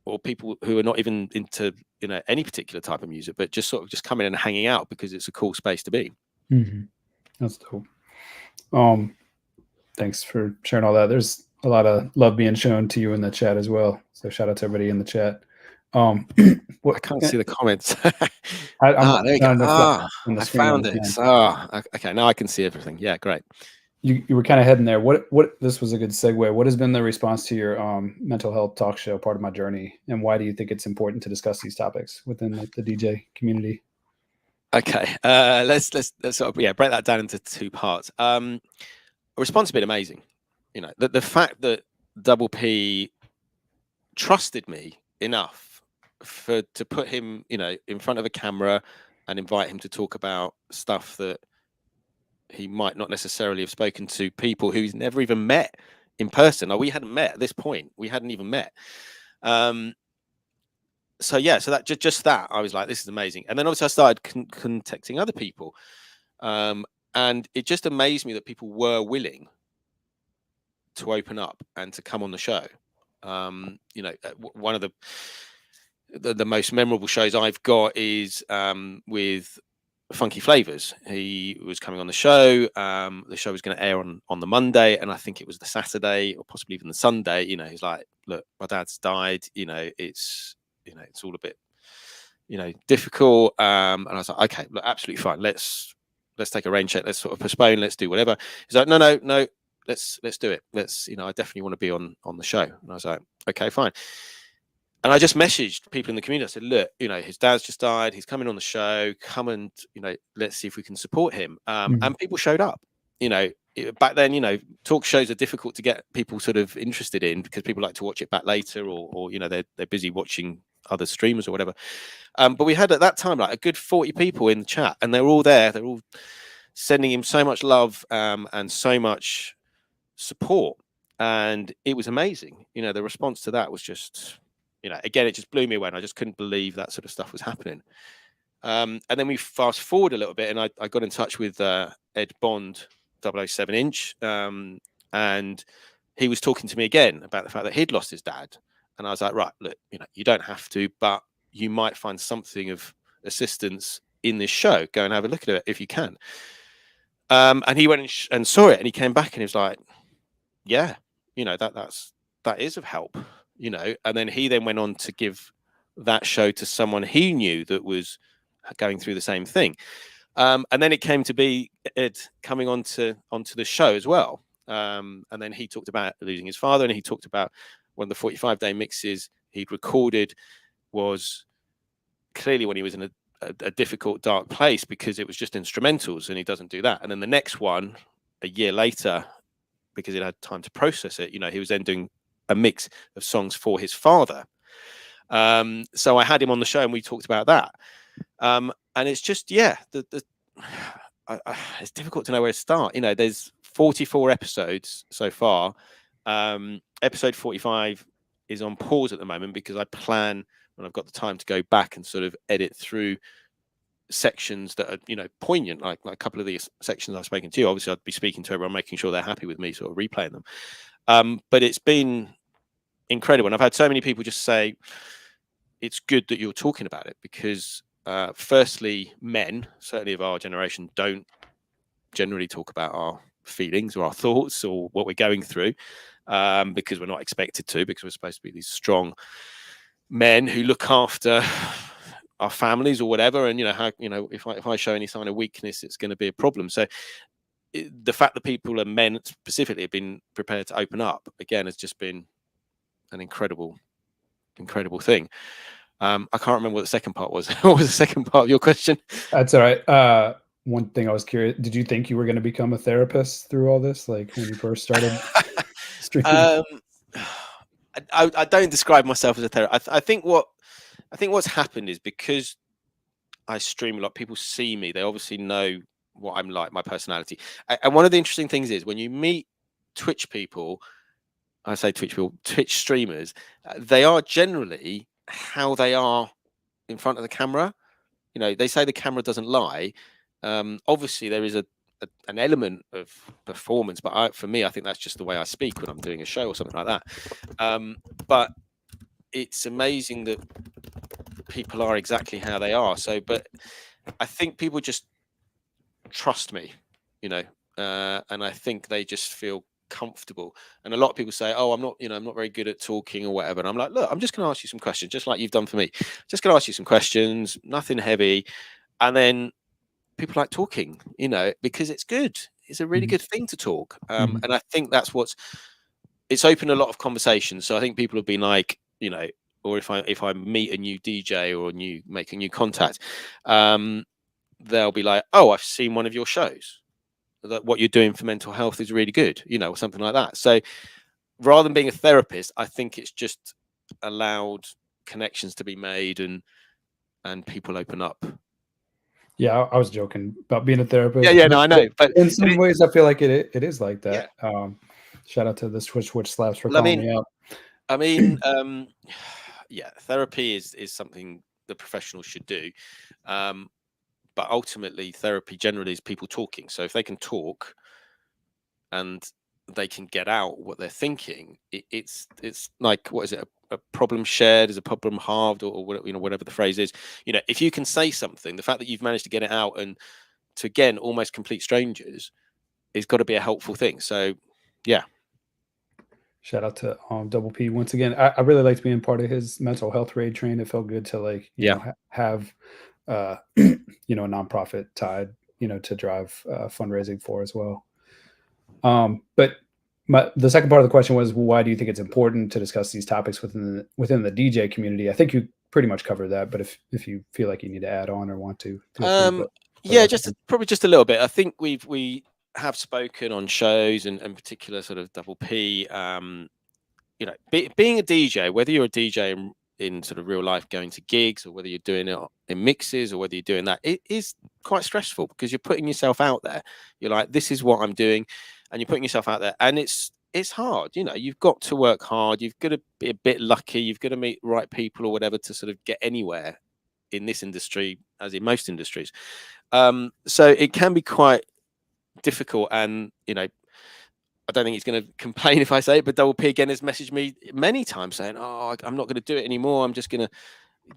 Speaker 2: or people who are not even into, you know, any particular type of music, but just sort of just coming in and hanging out because it's a cool space to be.
Speaker 1: That's dope. Thanks for sharing all that. There's a lot of love being shown to you in the chat as well. So shout out to everybody in the chat.
Speaker 2: I can't see the comments.
Speaker 1: there we go.
Speaker 2: I found it. Okay, now I can see everything. Yeah, great.
Speaker 1: You were kind of heading there. What this was a good segue. What has been the response to your mental health talk show, Part of My Journey, and why do you think it's important to discuss these topics within like the DJ community?
Speaker 2: Okay, let's sort of break that down into two parts. Response has been amazing. You know, the fact that Double P trusted me enough to put him, you know, in front of a camera and invite him to talk about stuff that he might not necessarily have spoken to people who he's never even met in person. Or we hadn't met at this point. We hadn't even met. So yeah, so that just that, I was like, this is amazing. And then obviously I started contacting other people. And it just amazed me that people were willing to open up and to come on the show. You know, one of the most memorable shows I've got is with Funky Flavors. He was coming on the show. The show was going to air on the Monday, and I think it was the Saturday or possibly even the Sunday. You know, he's like, look, my dad's died. You know, it's all a bit, you know, difficult. And I was like, okay, look, absolutely fine. Let's take a rain check. Let's sort of postpone. Let's do whatever. He's like, no. Let's do it. You know, I definitely want to be on the show. And I was like, okay, fine. And I just messaged people in the community. I said, look, you know, his dad's just died. He's coming on the show. Come and, you know, let's see if we can support him. And people showed up. You know, back then, you know, talk shows are difficult to get people sort of interested in because people like to watch it back later, or you know, they're busy watching other streamers or whatever. But we had at that time like a good 40 people in the chat, and they're all there. They're all sending him so much love and so much support, and it was amazing. You know, the response to that was just, you know, again, it just blew me away, and I just couldn't believe that sort of stuff was happening. And then we fast forward a little bit, and I got in touch with Ed Bond, 007 Inch, and he was talking to me again about the fact that he'd lost his dad. And I was like, right, look, you know, you don't have to, but you might find something of assistance in this show. Go and have a look at it if you can. And he went and saw it, and he came back and he was like, yeah, you know, that is of help, you know. And then he went on to give that show to someone he knew that was going through the same thing. And then it came to be Ed coming onto the show as well. And then he talked about losing his father, and he talked about one of the 45-day mixes he'd recorded was clearly when he was in a difficult, dark place, because it was just instrumentals, and he doesn't do that. And then the next one, a year later, because he'd had time to process it, he was then doing a mix of songs for his father. So I had him on the show and we talked about that. And it's just, it's difficult to know where to start. There's 44 episodes so far. Episode 45 is on pause at the moment because I plan, when I've got the time, to go back and sort of edit through sections that are, poignant, like a couple of these sections I've spoken to. Obviously, I'd be speaking to everyone, making sure they're happy with me, sort of replaying them. But it's been incredible. And I've had so many people just say, it's good that you're talking about it, because firstly, men, certainly of our generation, don't generally talk about our feelings or our thoughts or what we're going through, because we're not expected to, because we're supposed to be these strong men who look after our families or whatever. And if I show any sign of weakness, it's going to be a problem. So the fact that people, and men specifically, have been prepared to open up again has just been an incredible thing. I can't remember what the second part was. What was the second part of your question?
Speaker 1: That's all right. One thing I was curious, did you think you were going to become a therapist through all this, like when you first started streaming?
Speaker 2: I don't describe myself as a therapist. I think what's happened is, because I stream a lot, people see me, they obviously know what I'm like, my personality. And one of the interesting things is, when you meet Twitch people, I say Twitch people, Twitch streamers, they are generally how they are in front of the camera. They say the camera doesn't lie. Obviously, there is an element of performance, but for me, I think that's just the way I speak when I'm doing a show or something like that. But it's amazing that people are exactly how they are. So, but I think people just trust me, and I think they just feel comfortable. And a lot of people say, oh, I'm not very good at talking or whatever. And I'm like, look, I'm just going to ask you some questions, just like you've done for me. Just going to ask you some questions, nothing heavy. And then people like talking, because it's good. It's a really good thing to talk. And I think that's it's opened a lot of conversations. So I think people have been like, or if I meet a new DJ or make a new contact, they'll be like, oh, I've seen one of your shows. That what you're doing for mental health is really good, or something like that. So rather than being a therapist, I think it's just allowed connections to be made and people open up.
Speaker 1: Yeah, I was joking about being a therapist.
Speaker 2: Yeah, no, I know. But
Speaker 1: in some ways, I feel like it is like that.
Speaker 2: Yeah.
Speaker 1: Shout out to the Switch Slaps for calling me out.
Speaker 2: I mean, yeah, therapy is something the professionals should do. But ultimately, therapy generally is people talking. So if they can talk and they can get out what they're thinking, it's like, what is it? A problem shared is a problem halved, or whatever the phrase is. If you can say something, the fact that you've managed to get it out and to, again, almost complete strangers, is got to be a helpful thing. So, yeah.
Speaker 1: Shout out to Double P once again. I really liked being part of his mental health raid train. It felt good to have a nonprofit tied to drive fundraising for as well. But the second part of the question was, why do you think it's important to discuss these topics within the DJ community? I think you pretty much covered that, but if you feel like you need to add on or want to,
Speaker 2: probably just a little bit. I think we have spoken on shows, and in particular, sort of Double P. Being a DJ, whether you're a DJ in sort of real life, going to gigs, or whether you're doing it in mixes, or whether you're doing that, it is quite stressful, because you're putting yourself out there. You're like, this is what I'm doing, and you're putting yourself out there, and it's hard. You've got to work hard. You've got to be a bit lucky. You've got to meet the right people or whatever to sort of get anywhere in this industry, as in most industries. So it can be quite difficult, and I don't think he's going to complain if I say it, but Double P again has messaged me many times saying, "Oh, I'm not going to do it anymore. I'm just going to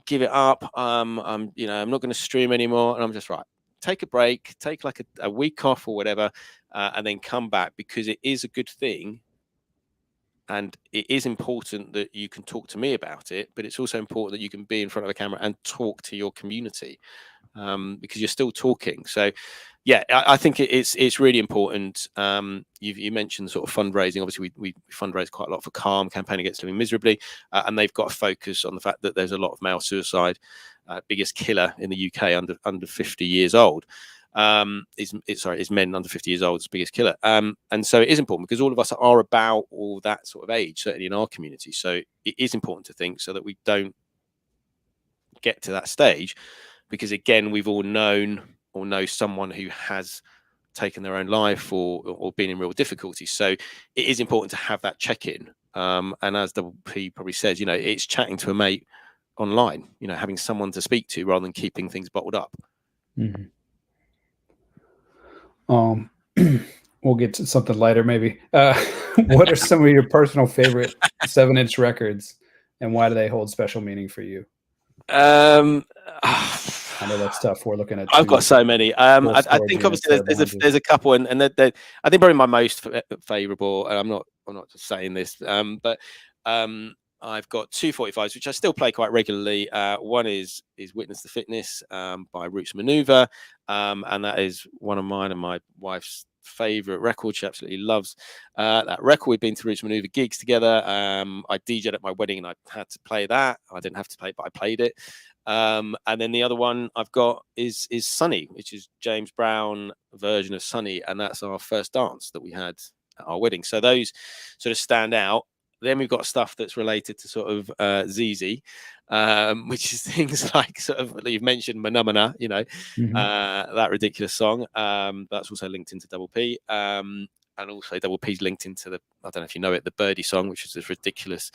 Speaker 2: give it up. I'm not going to stream anymore." And I'm just, right, take a break, take like a week off or whatever, and then come back, because it is a good thing and it is important that you can talk to me about it, but it's also important that you can be in front of a camera and talk to your community, because you're still talking. So yeah, I think it's really important. You mentioned sort of fundraising. Obviously, we fundraise quite a lot for Calm, Campaign Against Living Miserably, and they've got a focus on the fact that there's a lot of male suicide. Biggest killer in the UK under 50 years old. Is men under 50 years old is the biggest killer. And so it is important because all of us are about all that sort of age, certainly in our community. So it is important to think so that we don't get to that stage, because again, we've all known or know someone who has taken their own life or been in real difficulty. So it is important to have that check-in. And as P probably says, it's chatting to a mate online, having someone to speak to rather than keeping things bottled up.
Speaker 1: Mm-hmm. We'll get to something lighter, maybe. What are some of your personal favorite 7-inch records, and why do they hold special meaning for you? I know that's tough. We're looking at.
Speaker 2: I've got so many. I think obviously there's a couple, and I think probably my most favourable. And I'm not just saying this, but I've got 2 45s which I still play quite regularly. One is Witness the Fitness by Roots Maneuver, and that is one of mine and my wife's favorite record. She absolutely loves that record. We've been to Roots Maneuver gigs together. I DJ'd at my wedding and I had to play that. I didn't have to play it, but I played it. And then the other one I've got is Sunny, which is James Brown version of Sunny, and that's our first dance that we had at our wedding. So those sort of stand out. Then we've got stuff that's related to sort of ZZ, which is things like sort of, you've mentioned Manamana, that ridiculous song. That's also linked into Double P. And also Double P's linked into I don't know if you know it, the Birdie song, which is this ridiculous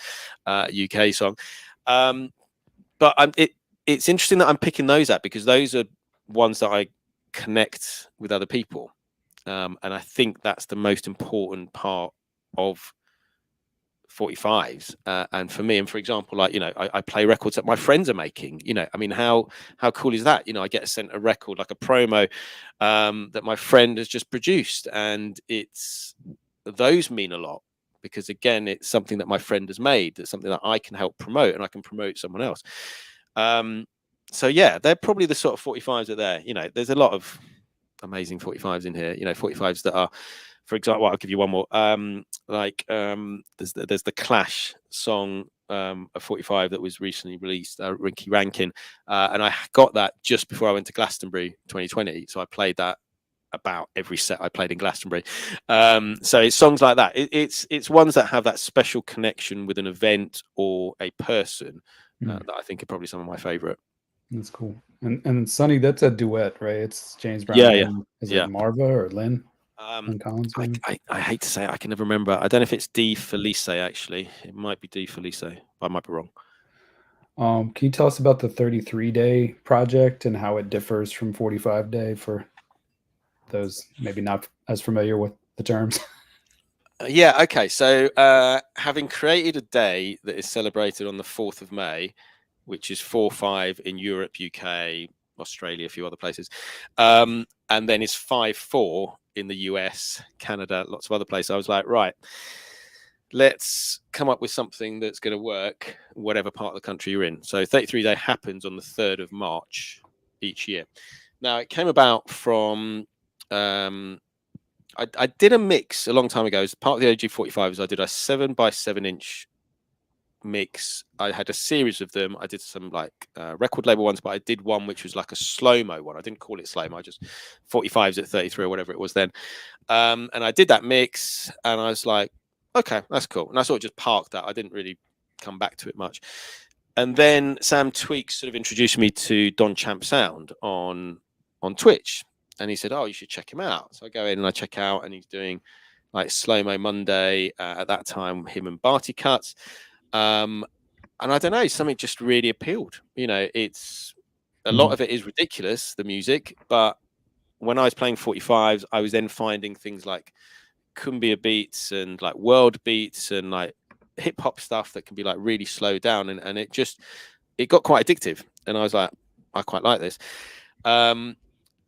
Speaker 2: UK song. But it's interesting that I'm picking those up because those are ones that I connect with other people. And I think that's the most important part of 45s. And for me, and for example, like, I play records that my friends are making, I mean, how cool is that? I get sent a record, like a promo that my friend has just produced. And those mean a lot because again, it's something that my friend has made. That's something that I can help promote and I can promote someone else. So yeah, they're probably the sort of 45s that there, there's a lot of amazing 45s in here, 45s that are, for example, I'll give you one more. There's the Clash song of 45 that was recently released, Rinky Rankin, and I got that just before I went to Glastonbury 2020. So I played that about every set I played in Glastonbury. So it's songs like that. It's ones that have that special connection with an event or a person that I think are probably some of my favorite.
Speaker 1: That's cool. And Sunny, that's a duet, right? It's James Brown.
Speaker 2: Yeah,
Speaker 1: Is it Marva or Lynn? Collins,
Speaker 2: I hate to say it, I can never remember. I don't know if it's D Felice, actually. It might be D Felice. I might be wrong.
Speaker 1: Can you tell us about the 33-day project and how it differs from 45-day for those maybe not as familiar with the terms?
Speaker 2: Yeah, okay. So having created a day that is celebrated on the 4th of May, which is 4/5 in Europe, UK, Australia, a few other places, and then is 5/4 in the US, Canada, lots of other places. I was like, right, let's come up with something that's going to work whatever part of the country you're in. So 33-day happens on the 3rd of March each year. Now, it came about from I did a mix a long time ago. As part of the OG 45s, I did a 7x7-inch mix. I had a series of them. I did some like record label ones, but I did one which was like a slow-mo one. I didn't call it slow-mo. I just 45s at 33 or whatever it was then. And I did that mix and I was like, okay, that's cool. And I sort of just parked that. I didn't really come back to it much. And then Sam Tweaks sort of introduced me to Don Champ Sound on Twitch. And he said, oh, you should check him out. So I go in and I check out and he's doing like Slow-Mo Monday. At that time, him and Barty cuts. And I don't know, something just really appealed. It's a lot of it is ridiculous, the music, but when I was playing 45s, I was then finding things like cumbia beats and like world beats and like hip hop stuff that can be like really slowed down. And it got quite addictive. And I was like, I quite like this.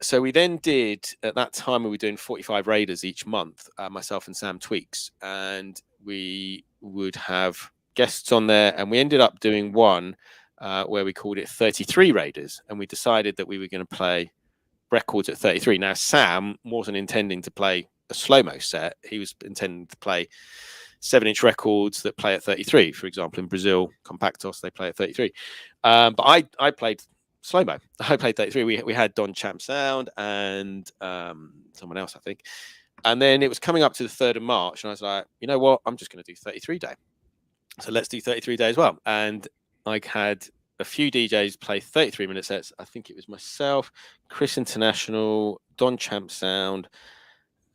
Speaker 2: So we then did, at that time, we were doing 45 Raiders each month, myself and Sam Tweaks. And we would have guests on there, and we ended up doing one where we called it 33 Raiders, and we decided that we were going to play records at 33. Now, Sam wasn't intending to play a slow-mo set. He was intending to play 7-inch records that play at 33. For example, in Brazil, Compactos, they play at 33. But I played slow-mo. I played 33. We had Don Champ Sound and someone else, I think. And then it was coming up to the 3rd of March, and I was like, you know what? I'm just going to do 33 Day. So let's do 33 Day as well. And I had a few DJs play 33-minute sets. I think it was myself, Chris International, Don Champ Sound,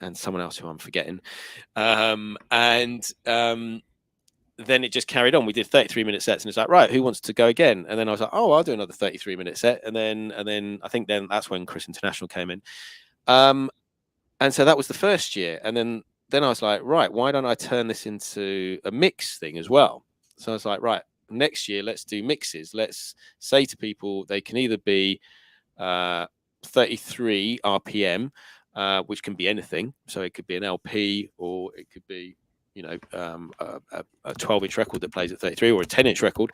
Speaker 2: and someone else who I'm forgetting. Then it just carried on. We did 33-minute sets, and it's like, right, who wants to go again? And then I was like, oh, I'll do another 33-minute set. And then I think then that's when Chris International came in. And so that was the first year. And then I was like, right, why don't I turn this into a mix thing as well? So I was like, right, next year, let's do mixes. Let's say to people they can either be 33 RPM, which can be anything. So it could be an LP, or it could be, you know, a 12-inch record that plays at 33, or a 10-inch record,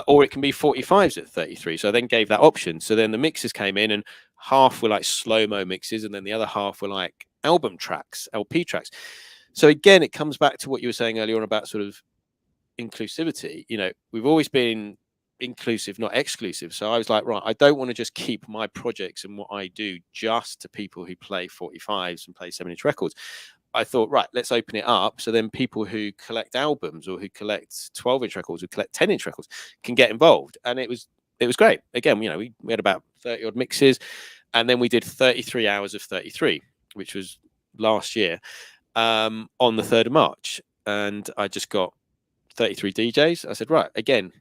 Speaker 2: or it can be 45s at 33. So I then gave that option. So then the mixes came in, and half were like slow-mo mixes, and then the other half were like album tracks, LP tracks. So again, it comes back to what you were saying earlier on about sort of inclusivity. You know, we've always been inclusive, not exclusive. So I was like, right, I don't want to just keep my projects and what I do just to people who play 45s and play 7-inch records. I thought, right, let's open it up. So then people who collect albums, or who collect 12-inch records, who collect 10-inch records, can get involved. And it was great. Again, you know, we had about 30 odd mixes, and then we did 33 hours of 33, which was last year, on the 3rd of March. And I just got 33 DJs. I said, right, again,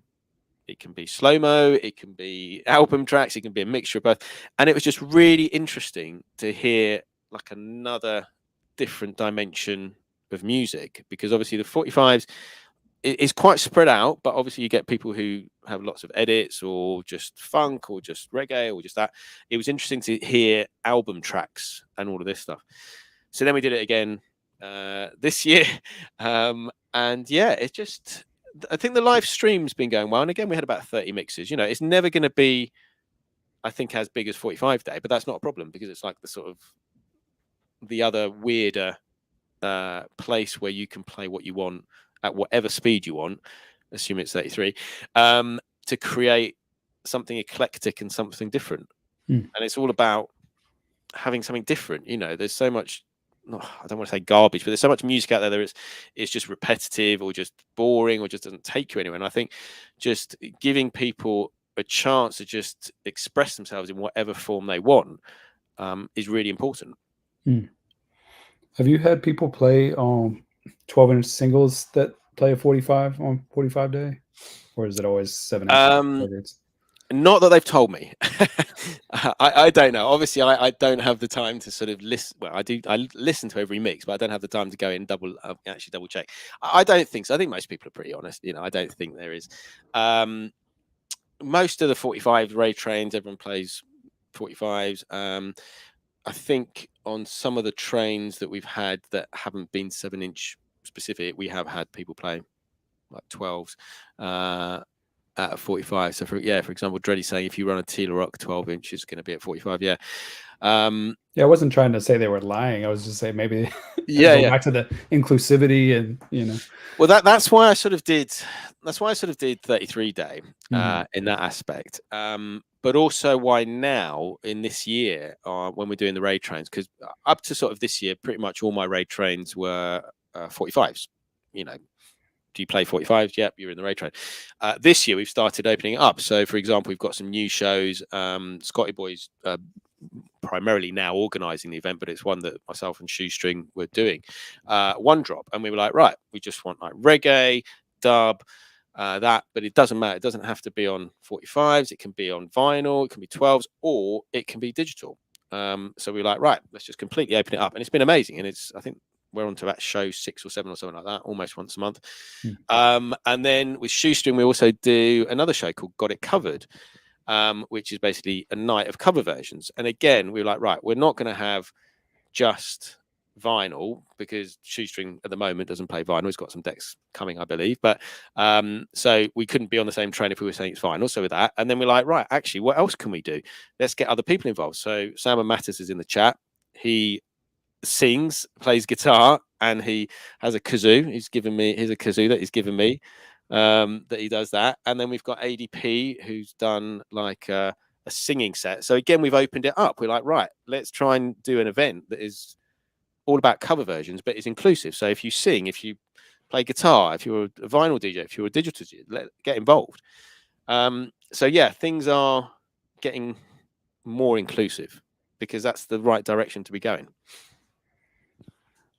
Speaker 2: it can be slow-mo, it can be album tracks, it can be a mixture of both. And it was just really interesting to hear like another different dimension of music, because obviously the 45s is quite spread out, but obviously you get people who have lots of edits, or just funk, or just reggae, or just that. It was interesting to hear album tracks and all of this stuff. So then we did it again this year, and yeah, it's just, I think the live stream's been going well, and again we had about 30 mixes. You know, it's never going to be, I think, as big as 45Day, but that's not a problem, because it's like the sort of the other weirder place where you can play what you want at whatever speed you want, assume it's 33, to create something eclectic and something different. And it's all about having something different. You know, there's so much, I don't want to say garbage, but there's so much music out there that it's just repetitive, or just boring, or just doesn't take you anywhere. And I think just giving people a chance to just express themselves in whatever form they want is really important.
Speaker 1: Have you had people play 12-inch singles that play a 45 on 45Day, or is it always 7-inch records?
Speaker 2: Not that they've told me. I don't know. Obviously, I don't have the time to sort of listen. Well, I do. I listen to every mix, but I don't have the time to go in actually double check. I don't think so. I think most people are pretty honest. You know, I don't think there is. Most of the 45 raid trains, everyone plays 45s. I think on some of the trains that we've had that haven't been 7-inch specific, we have had people play like 12s at a 45. So for example, Dreddy's saying if you run a Tila Rock 12-inch, it's going to be at 45. Yeah.
Speaker 1: I wasn't trying to say they were lying. I was just saying maybe back to the inclusivity, and you know.
Speaker 2: Well, that's why I sort of did 33 Day in that aspect. But also why now in this year, when we're doing the raid trains, because up to sort of this year, pretty much all my raid trains were 45s. You know, do you play 45s? Yep, you're in the raid train. This year we've started opening it up. So for example, we've got some new shows. Scotty Boy's primarily now organizing the event, but it's one that myself and Shoestring were doing. One Drop, and we were like, right, we just want like reggae, dub, but it doesn't matter. It doesn't have to be on 45s. It can be on vinyl, it can be 12s, or it can be digital. So we were like, right, let's just completely open it up. And it's been amazing. And I think we're on to that show 6 or 7 or something like that, almost once a month. And then with Shoestring, we also do another show called Got It Covered, which is basically a night of cover versions. And again, we were like, right, we're not going to have just vinyl, because Shoestring at the moment doesn't play vinyl. He's got some decks coming, I believe, but so we couldn't be on the same train if we were saying it's vinyl. So with that, and then we're like, right, actually, what else can we do? Let's get other people involved. So Sam Mattis is in the chat. He sings, plays guitar, and he has a kazoo. Here's a kazoo that he's given me, that he does that. And then we've got ADP, who's done like a singing set. So again, we've opened it up. We're like, right, let's try and do an event that is all about cover versions, but it's inclusive. So if you sing, if you play guitar, if you're a vinyl DJ, if you're a digital DJ, get involved. So yeah, things are getting more inclusive, because that's the right direction to be going.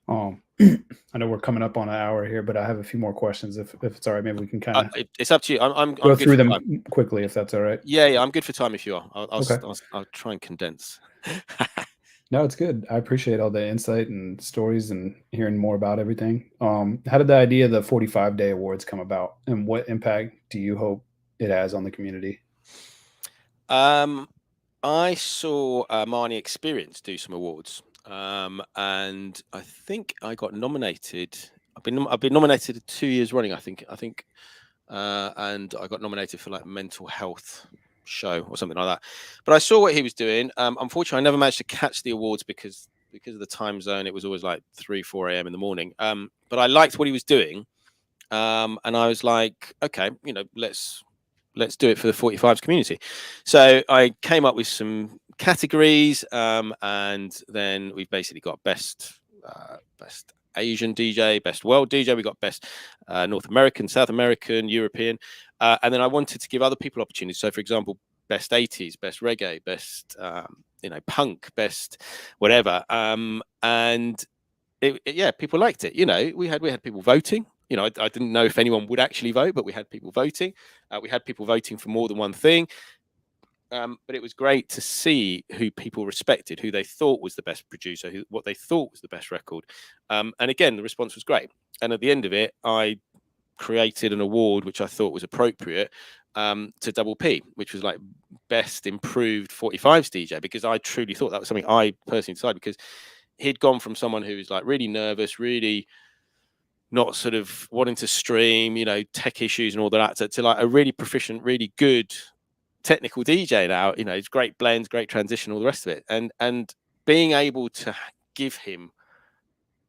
Speaker 1: I know we're coming up on an hour here, but I have a few more questions. If it's all right, maybe we can kind of
Speaker 2: it's up to you. I'm
Speaker 1: go
Speaker 2: good
Speaker 1: through them
Speaker 2: time.
Speaker 1: quickly, if that's all right.
Speaker 2: Yeah, I'm good for time if you are.
Speaker 1: Okay.
Speaker 2: I'll try and condense.
Speaker 1: No, it's good. I appreciate all the insight and stories and hearing more about everything. How did the idea of the 45-day awards come about, and what impact do you hope it has on the community?
Speaker 2: I saw Marnie Experience do some awards, and I think I got nominated. I've been nominated 2 years running, I think, and I got nominated for like mental health show or something like that. But I saw what he was doing. Unfortunately, I never managed to catch the awards because of the time zone. It was always like 3-4 a.m. in the morning. But I liked what he was doing, and I was like, okay, let's do it for the 45s community. So I came up with some categories, and then we've basically got best Asian DJ, best world DJ. We got best North American, South American, European, and then I wanted to give other people opportunities. So, for example, best 80s, best reggae, best punk, best whatever. And people liked it. We had people voting. I didn't know if anyone would actually vote, but we had people voting. We had people voting for more than one thing. But it was great to see who people respected, who they thought was the best producer, what they thought was the best record. And again, the response was great. And at the end of it, I created an award which I thought was appropriate to Double P, which was like best improved 45s DJ, because I truly thought that was something I personally decided, because he'd gone from someone who was like really nervous, really not sort of wanting to stream, tech issues and all that, to like a really proficient, really good technical DJ now. It's great blends, great transition, all the rest of it, and being able to give him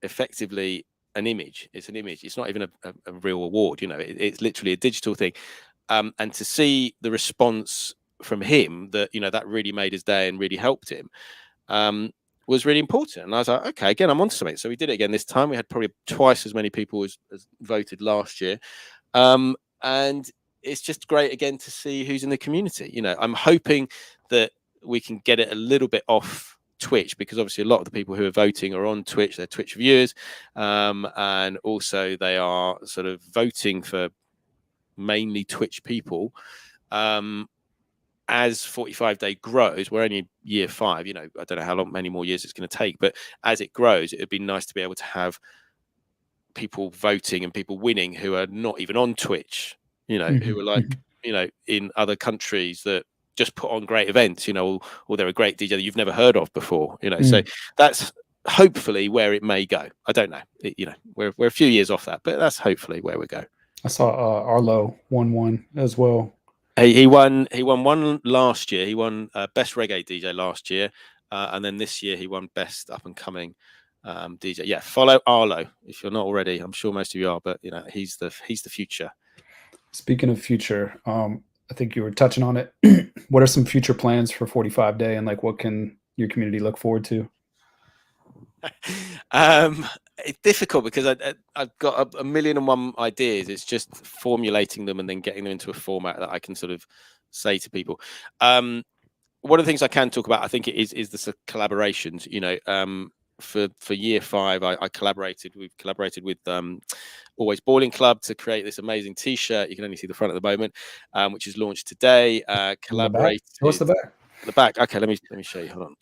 Speaker 2: effectively an image. It's an image. It's not even a real award. It's literally a digital thing, and to see the response from him, that that really made his day and really helped him, was really important. And I was like, okay, again, I'm onto something. So we did it again this time. We had probably twice as many people as voted last year, and it's just great again to see who's in the community. I'm hoping that we can get it a little bit off Twitch, because obviously a lot of the people who are voting are on Twitch. They're Twitch viewers, and also they are sort of voting for mainly Twitch people. As 45-day grows, we're only year 5. I don't know many more years it's going to take, but as it grows, it would be nice to be able to have people voting and people winning who are not even on Twitch, who are like, in other countries that just put on great events, or they're a great DJ that you've never heard of before, So that's hopefully where it may go. I don't know. We're a few years off that, but that's hopefully where we go.
Speaker 1: I saw Arlo won one as well.
Speaker 2: He won one last year. He won best reggae DJ last year, and then this year he won best up and coming DJ. Yeah, follow Arlo if you're not already. I'm sure most of you are, but he's the future.
Speaker 1: Speaking of future, I think you were touching on it. What are some future plans for 45-day, and like what can your community look forward to?
Speaker 2: It's difficult because I've got a million and one ideas. It's just formulating them and then getting them into a format that I can sort of say to people. One of the things I can talk about, I think, is the collaborations. For year 5, we've collaborated with Always Balling Club to create this amazing T-shirt. You can only see the front at the moment, which is launched today. Collaborated.
Speaker 1: What's the back?
Speaker 2: The back. Okay, let me show you. Hold on.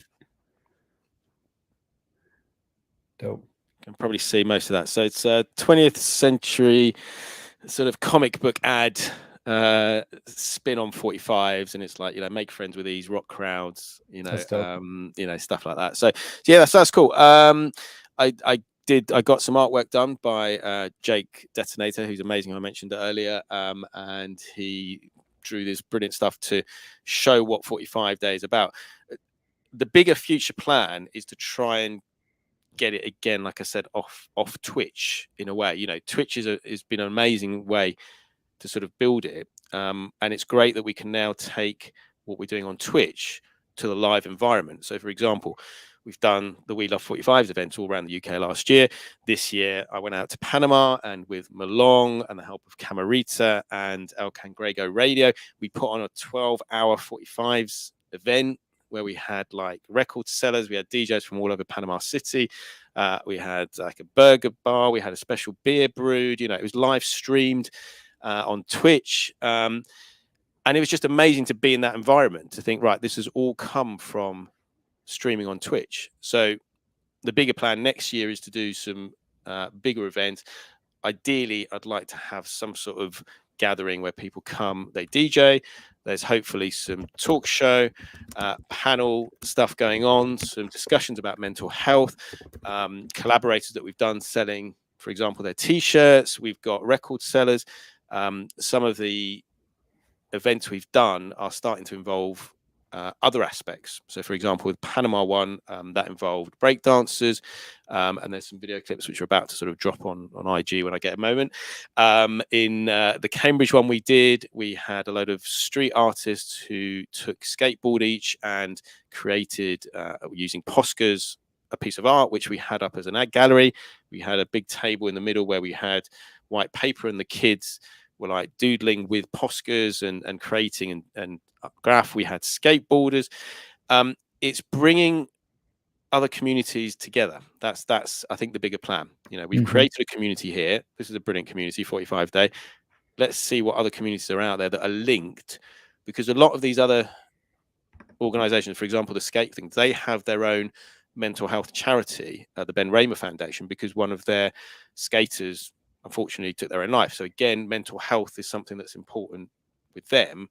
Speaker 1: Dope.
Speaker 2: You can probably see most of that. So it's a 20th century sort of comic book ad spin on 45s, and it's like, make friends with these rock crowds, stuff like that. So yeah, that's cool. I got some artwork done by Jake Detonator, who's amazing. I mentioned it earlier, and he drew this brilliant stuff to show what 45Day is about. The bigger future plan is to try and get it again, like I said, off Twitch in a way. You know, Twitch has been an amazing way to sort of build it, and it's great that we can now take what we're doing on Twitch to the live environment. So, for example, we've done the We Love 45s events all around the UK last year. This year, I went out to Panama, and with Malong and the help of Camarita and El Cangrego Radio, we put on a 12-hour 45s event where we had like record sellers, we had DJs from all over Panama City, we had like a burger bar, we had a special beer brewed. You know, it was live streamed on Twitch. And it was just amazing to be in that environment, to think, right, this has all come from streaming on Twitch. So the bigger plan next year is to do some bigger events. Ideally, I'd like to have some sort of gathering where people come, they DJ. There's hopefully some talk show, panel stuff going on, some discussions about mental health, collaborators that we've done selling, for example, their T-shirts. We've got record sellers. Some of the events we've done are starting to involve other aspects. So, for example, with Panama one, that involved breakdancers, and there's some video clips which are about to sort of drop on IG when I get a moment. In the Cambridge one we did, we had a load of street artists who took skateboard each and created, using Poscas, a piece of art, which we had up as an art gallery. We had a big table in the middle where we had white paper, and the kids were like doodling with Poscas and creating and graph. We had skateboarders. It's bringing other communities together. That's I think the bigger plan. You know, we've created a community here. This is a brilliant community, 45Day. Let's see what other communities are out there that are linked, because a lot of these other organizations, for example, the skate thing, they have their own mental health charity, the Ben Raymer Foundation, because one of their skaters unfortunately took their own life. So again, mental health is something that's important with them,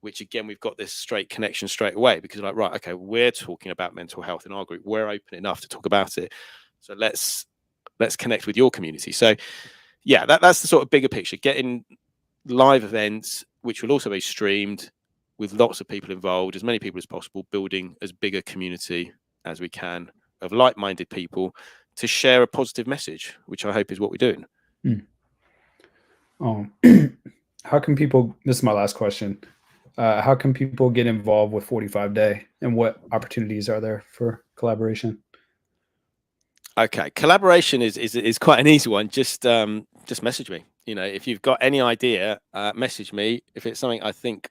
Speaker 2: which again, we've got this straight connection straight away, because like, right, okay, we're talking about mental health in our group. We're open enough to talk about it. So let's connect with your community. So yeah, that's the sort of bigger picture, getting live events, which will also be streamed with lots of people involved, as many people as possible, building as big a community as we can of like-minded people to share a positive message, which I hope is what we're doing.
Speaker 1: How can people, this is my last question, how can people get involved with 45Day, and what opportunities are there for collaboration?
Speaker 2: Okay, collaboration is quite an easy one. Just message me. You know, if you've got any idea, message me. If it's something I think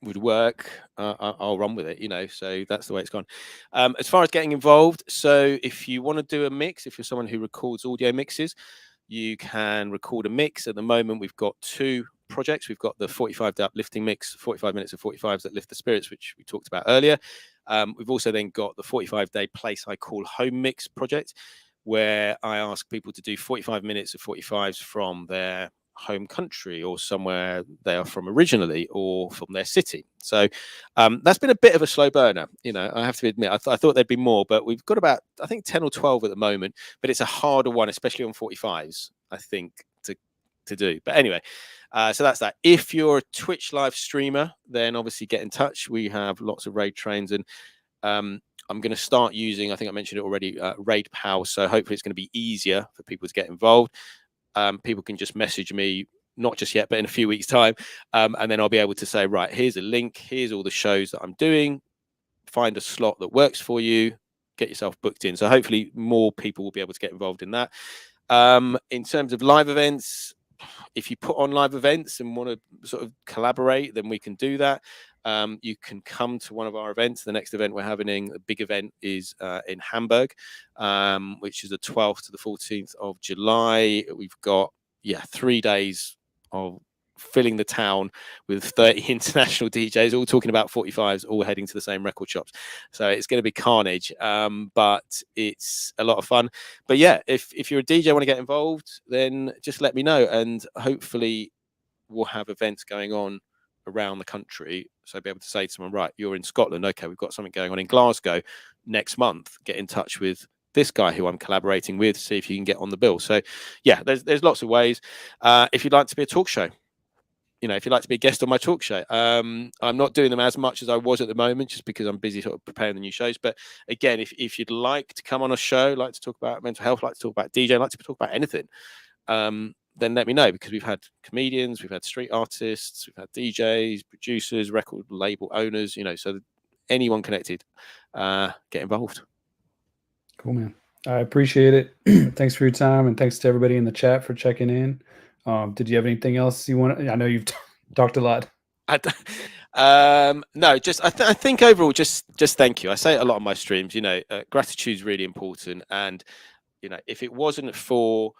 Speaker 2: would work, I'll run with it. You know, so that's the way it's gone. As far as getting involved, so if you want to do a mix, if you're someone who records audio mixes, you can record a mix. At the moment, we've got 2 projects. We've got the 45-day uplifting mix, 45 minutes of 45s that lift the spirits, which we talked about earlier. We've also then got the 45-day place I call home mix project, where I ask people to do 45 minutes of 45s from their home country or somewhere they are from originally, or from their city. So that's been a bit of a slow burner. You know, I have to admit, I thought there'd be more, but we've got about, I think, 10 or 12 at the moment, but it's a harder one, especially on 45s, I think, to do. But anyway, so that's that. If you're a Twitch live streamer, then obviously get in touch. We have lots of raid trains, and I'm going to start using, I think I mentioned it already, Raid Pal. So hopefully it's going to be easier for people to get involved. People can just message me, not just yet, but in a few weeks' time. And then I'll be able to say, right, here's a link. Here's all the shows that I'm doing. Find a slot that works for you. Get yourself booked in. So hopefully more people will be able to get involved in that. In terms of live events, if you put on live events and want to sort of collaborate, then we can do that. You can come to one of our events. The next event we're having, a big event, is in Hamburg, which is the 12th to the 14th of July. We've got 3 days of filling the town with 30 international DJs, all talking about 45s, all heading to the same record shops. So it's going to be carnage, but it's a lot of fun. But yeah, if you're a DJ, want to get involved, then just let me know, and hopefully we'll have events going on around the country. So I'll be able to say to someone, right, you're in Scotland. Okay, we've got something going on in Glasgow next month. Get in touch with this guy who I'm collaborating with, see if you can get on the bill. So yeah, there's lots of ways. If you'd like to be a talk show, if you'd like to be a guest on my talk show, I'm not doing them as much as I was at the moment, just because I'm busy sort of preparing the new shows. But again, if you'd like to come on a show, like to talk about mental health, like to talk about DJ, like to talk about anything, then let me know, because we've had comedians, we've had street artists, we've had DJs, producers, record label owners, so anyone connected, get involved.
Speaker 1: Cool, man. I appreciate it. Thanks for your time, and thanks to everybody in the chat for checking in. Did you have anything else you want? I know you've talked a lot.
Speaker 2: No, just I think overall, just thank you. I say it a lot on my streams. Gratitude is really important, and if it wasn't for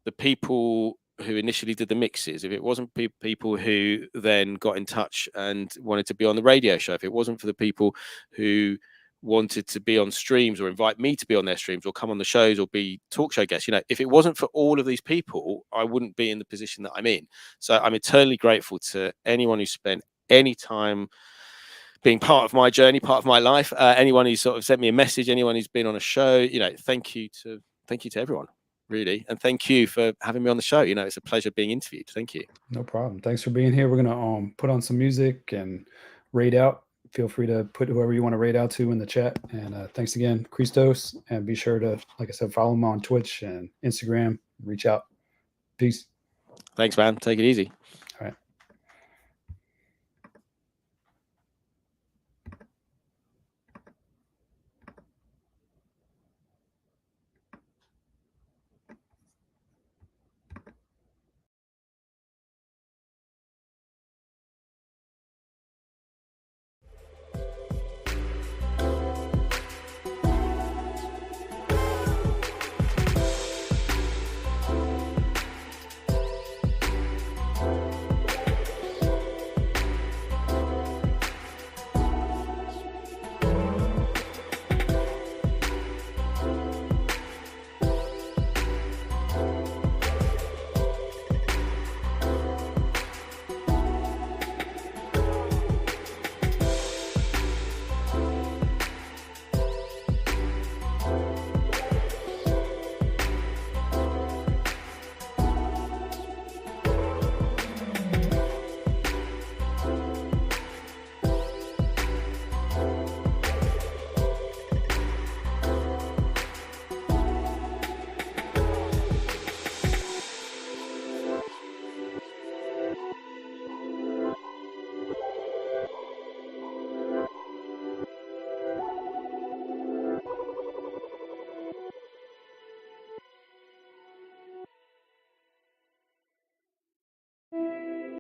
Speaker 2: the people who initially did the mixes, if it wasn't people who then got in touch and wanted to be on the radio show, if it wasn't for the people who wanted to be on streams or invite me to be on their streams or come on the shows or be talk show guests, if it wasn't for all of these people, I wouldn't be in the position that I'm in. So I'm eternally grateful to anyone who spent any time being part of my journey, part of my life, anyone who's sort of sent me a message, anyone who's been on a show. Thank you to everyone, really, and thank you for having me on the show. It's a pleasure being interviewed. Thank you.
Speaker 1: No problem. Thanks for being here. We're gonna put on some music and raid out. Feel free to put whoever you want to raid out to in the chat. And thanks again, Criztoz. And be sure to, like I said, follow him on Twitch and Instagram. Reach out. Peace.
Speaker 2: Thanks, man. Take it easy.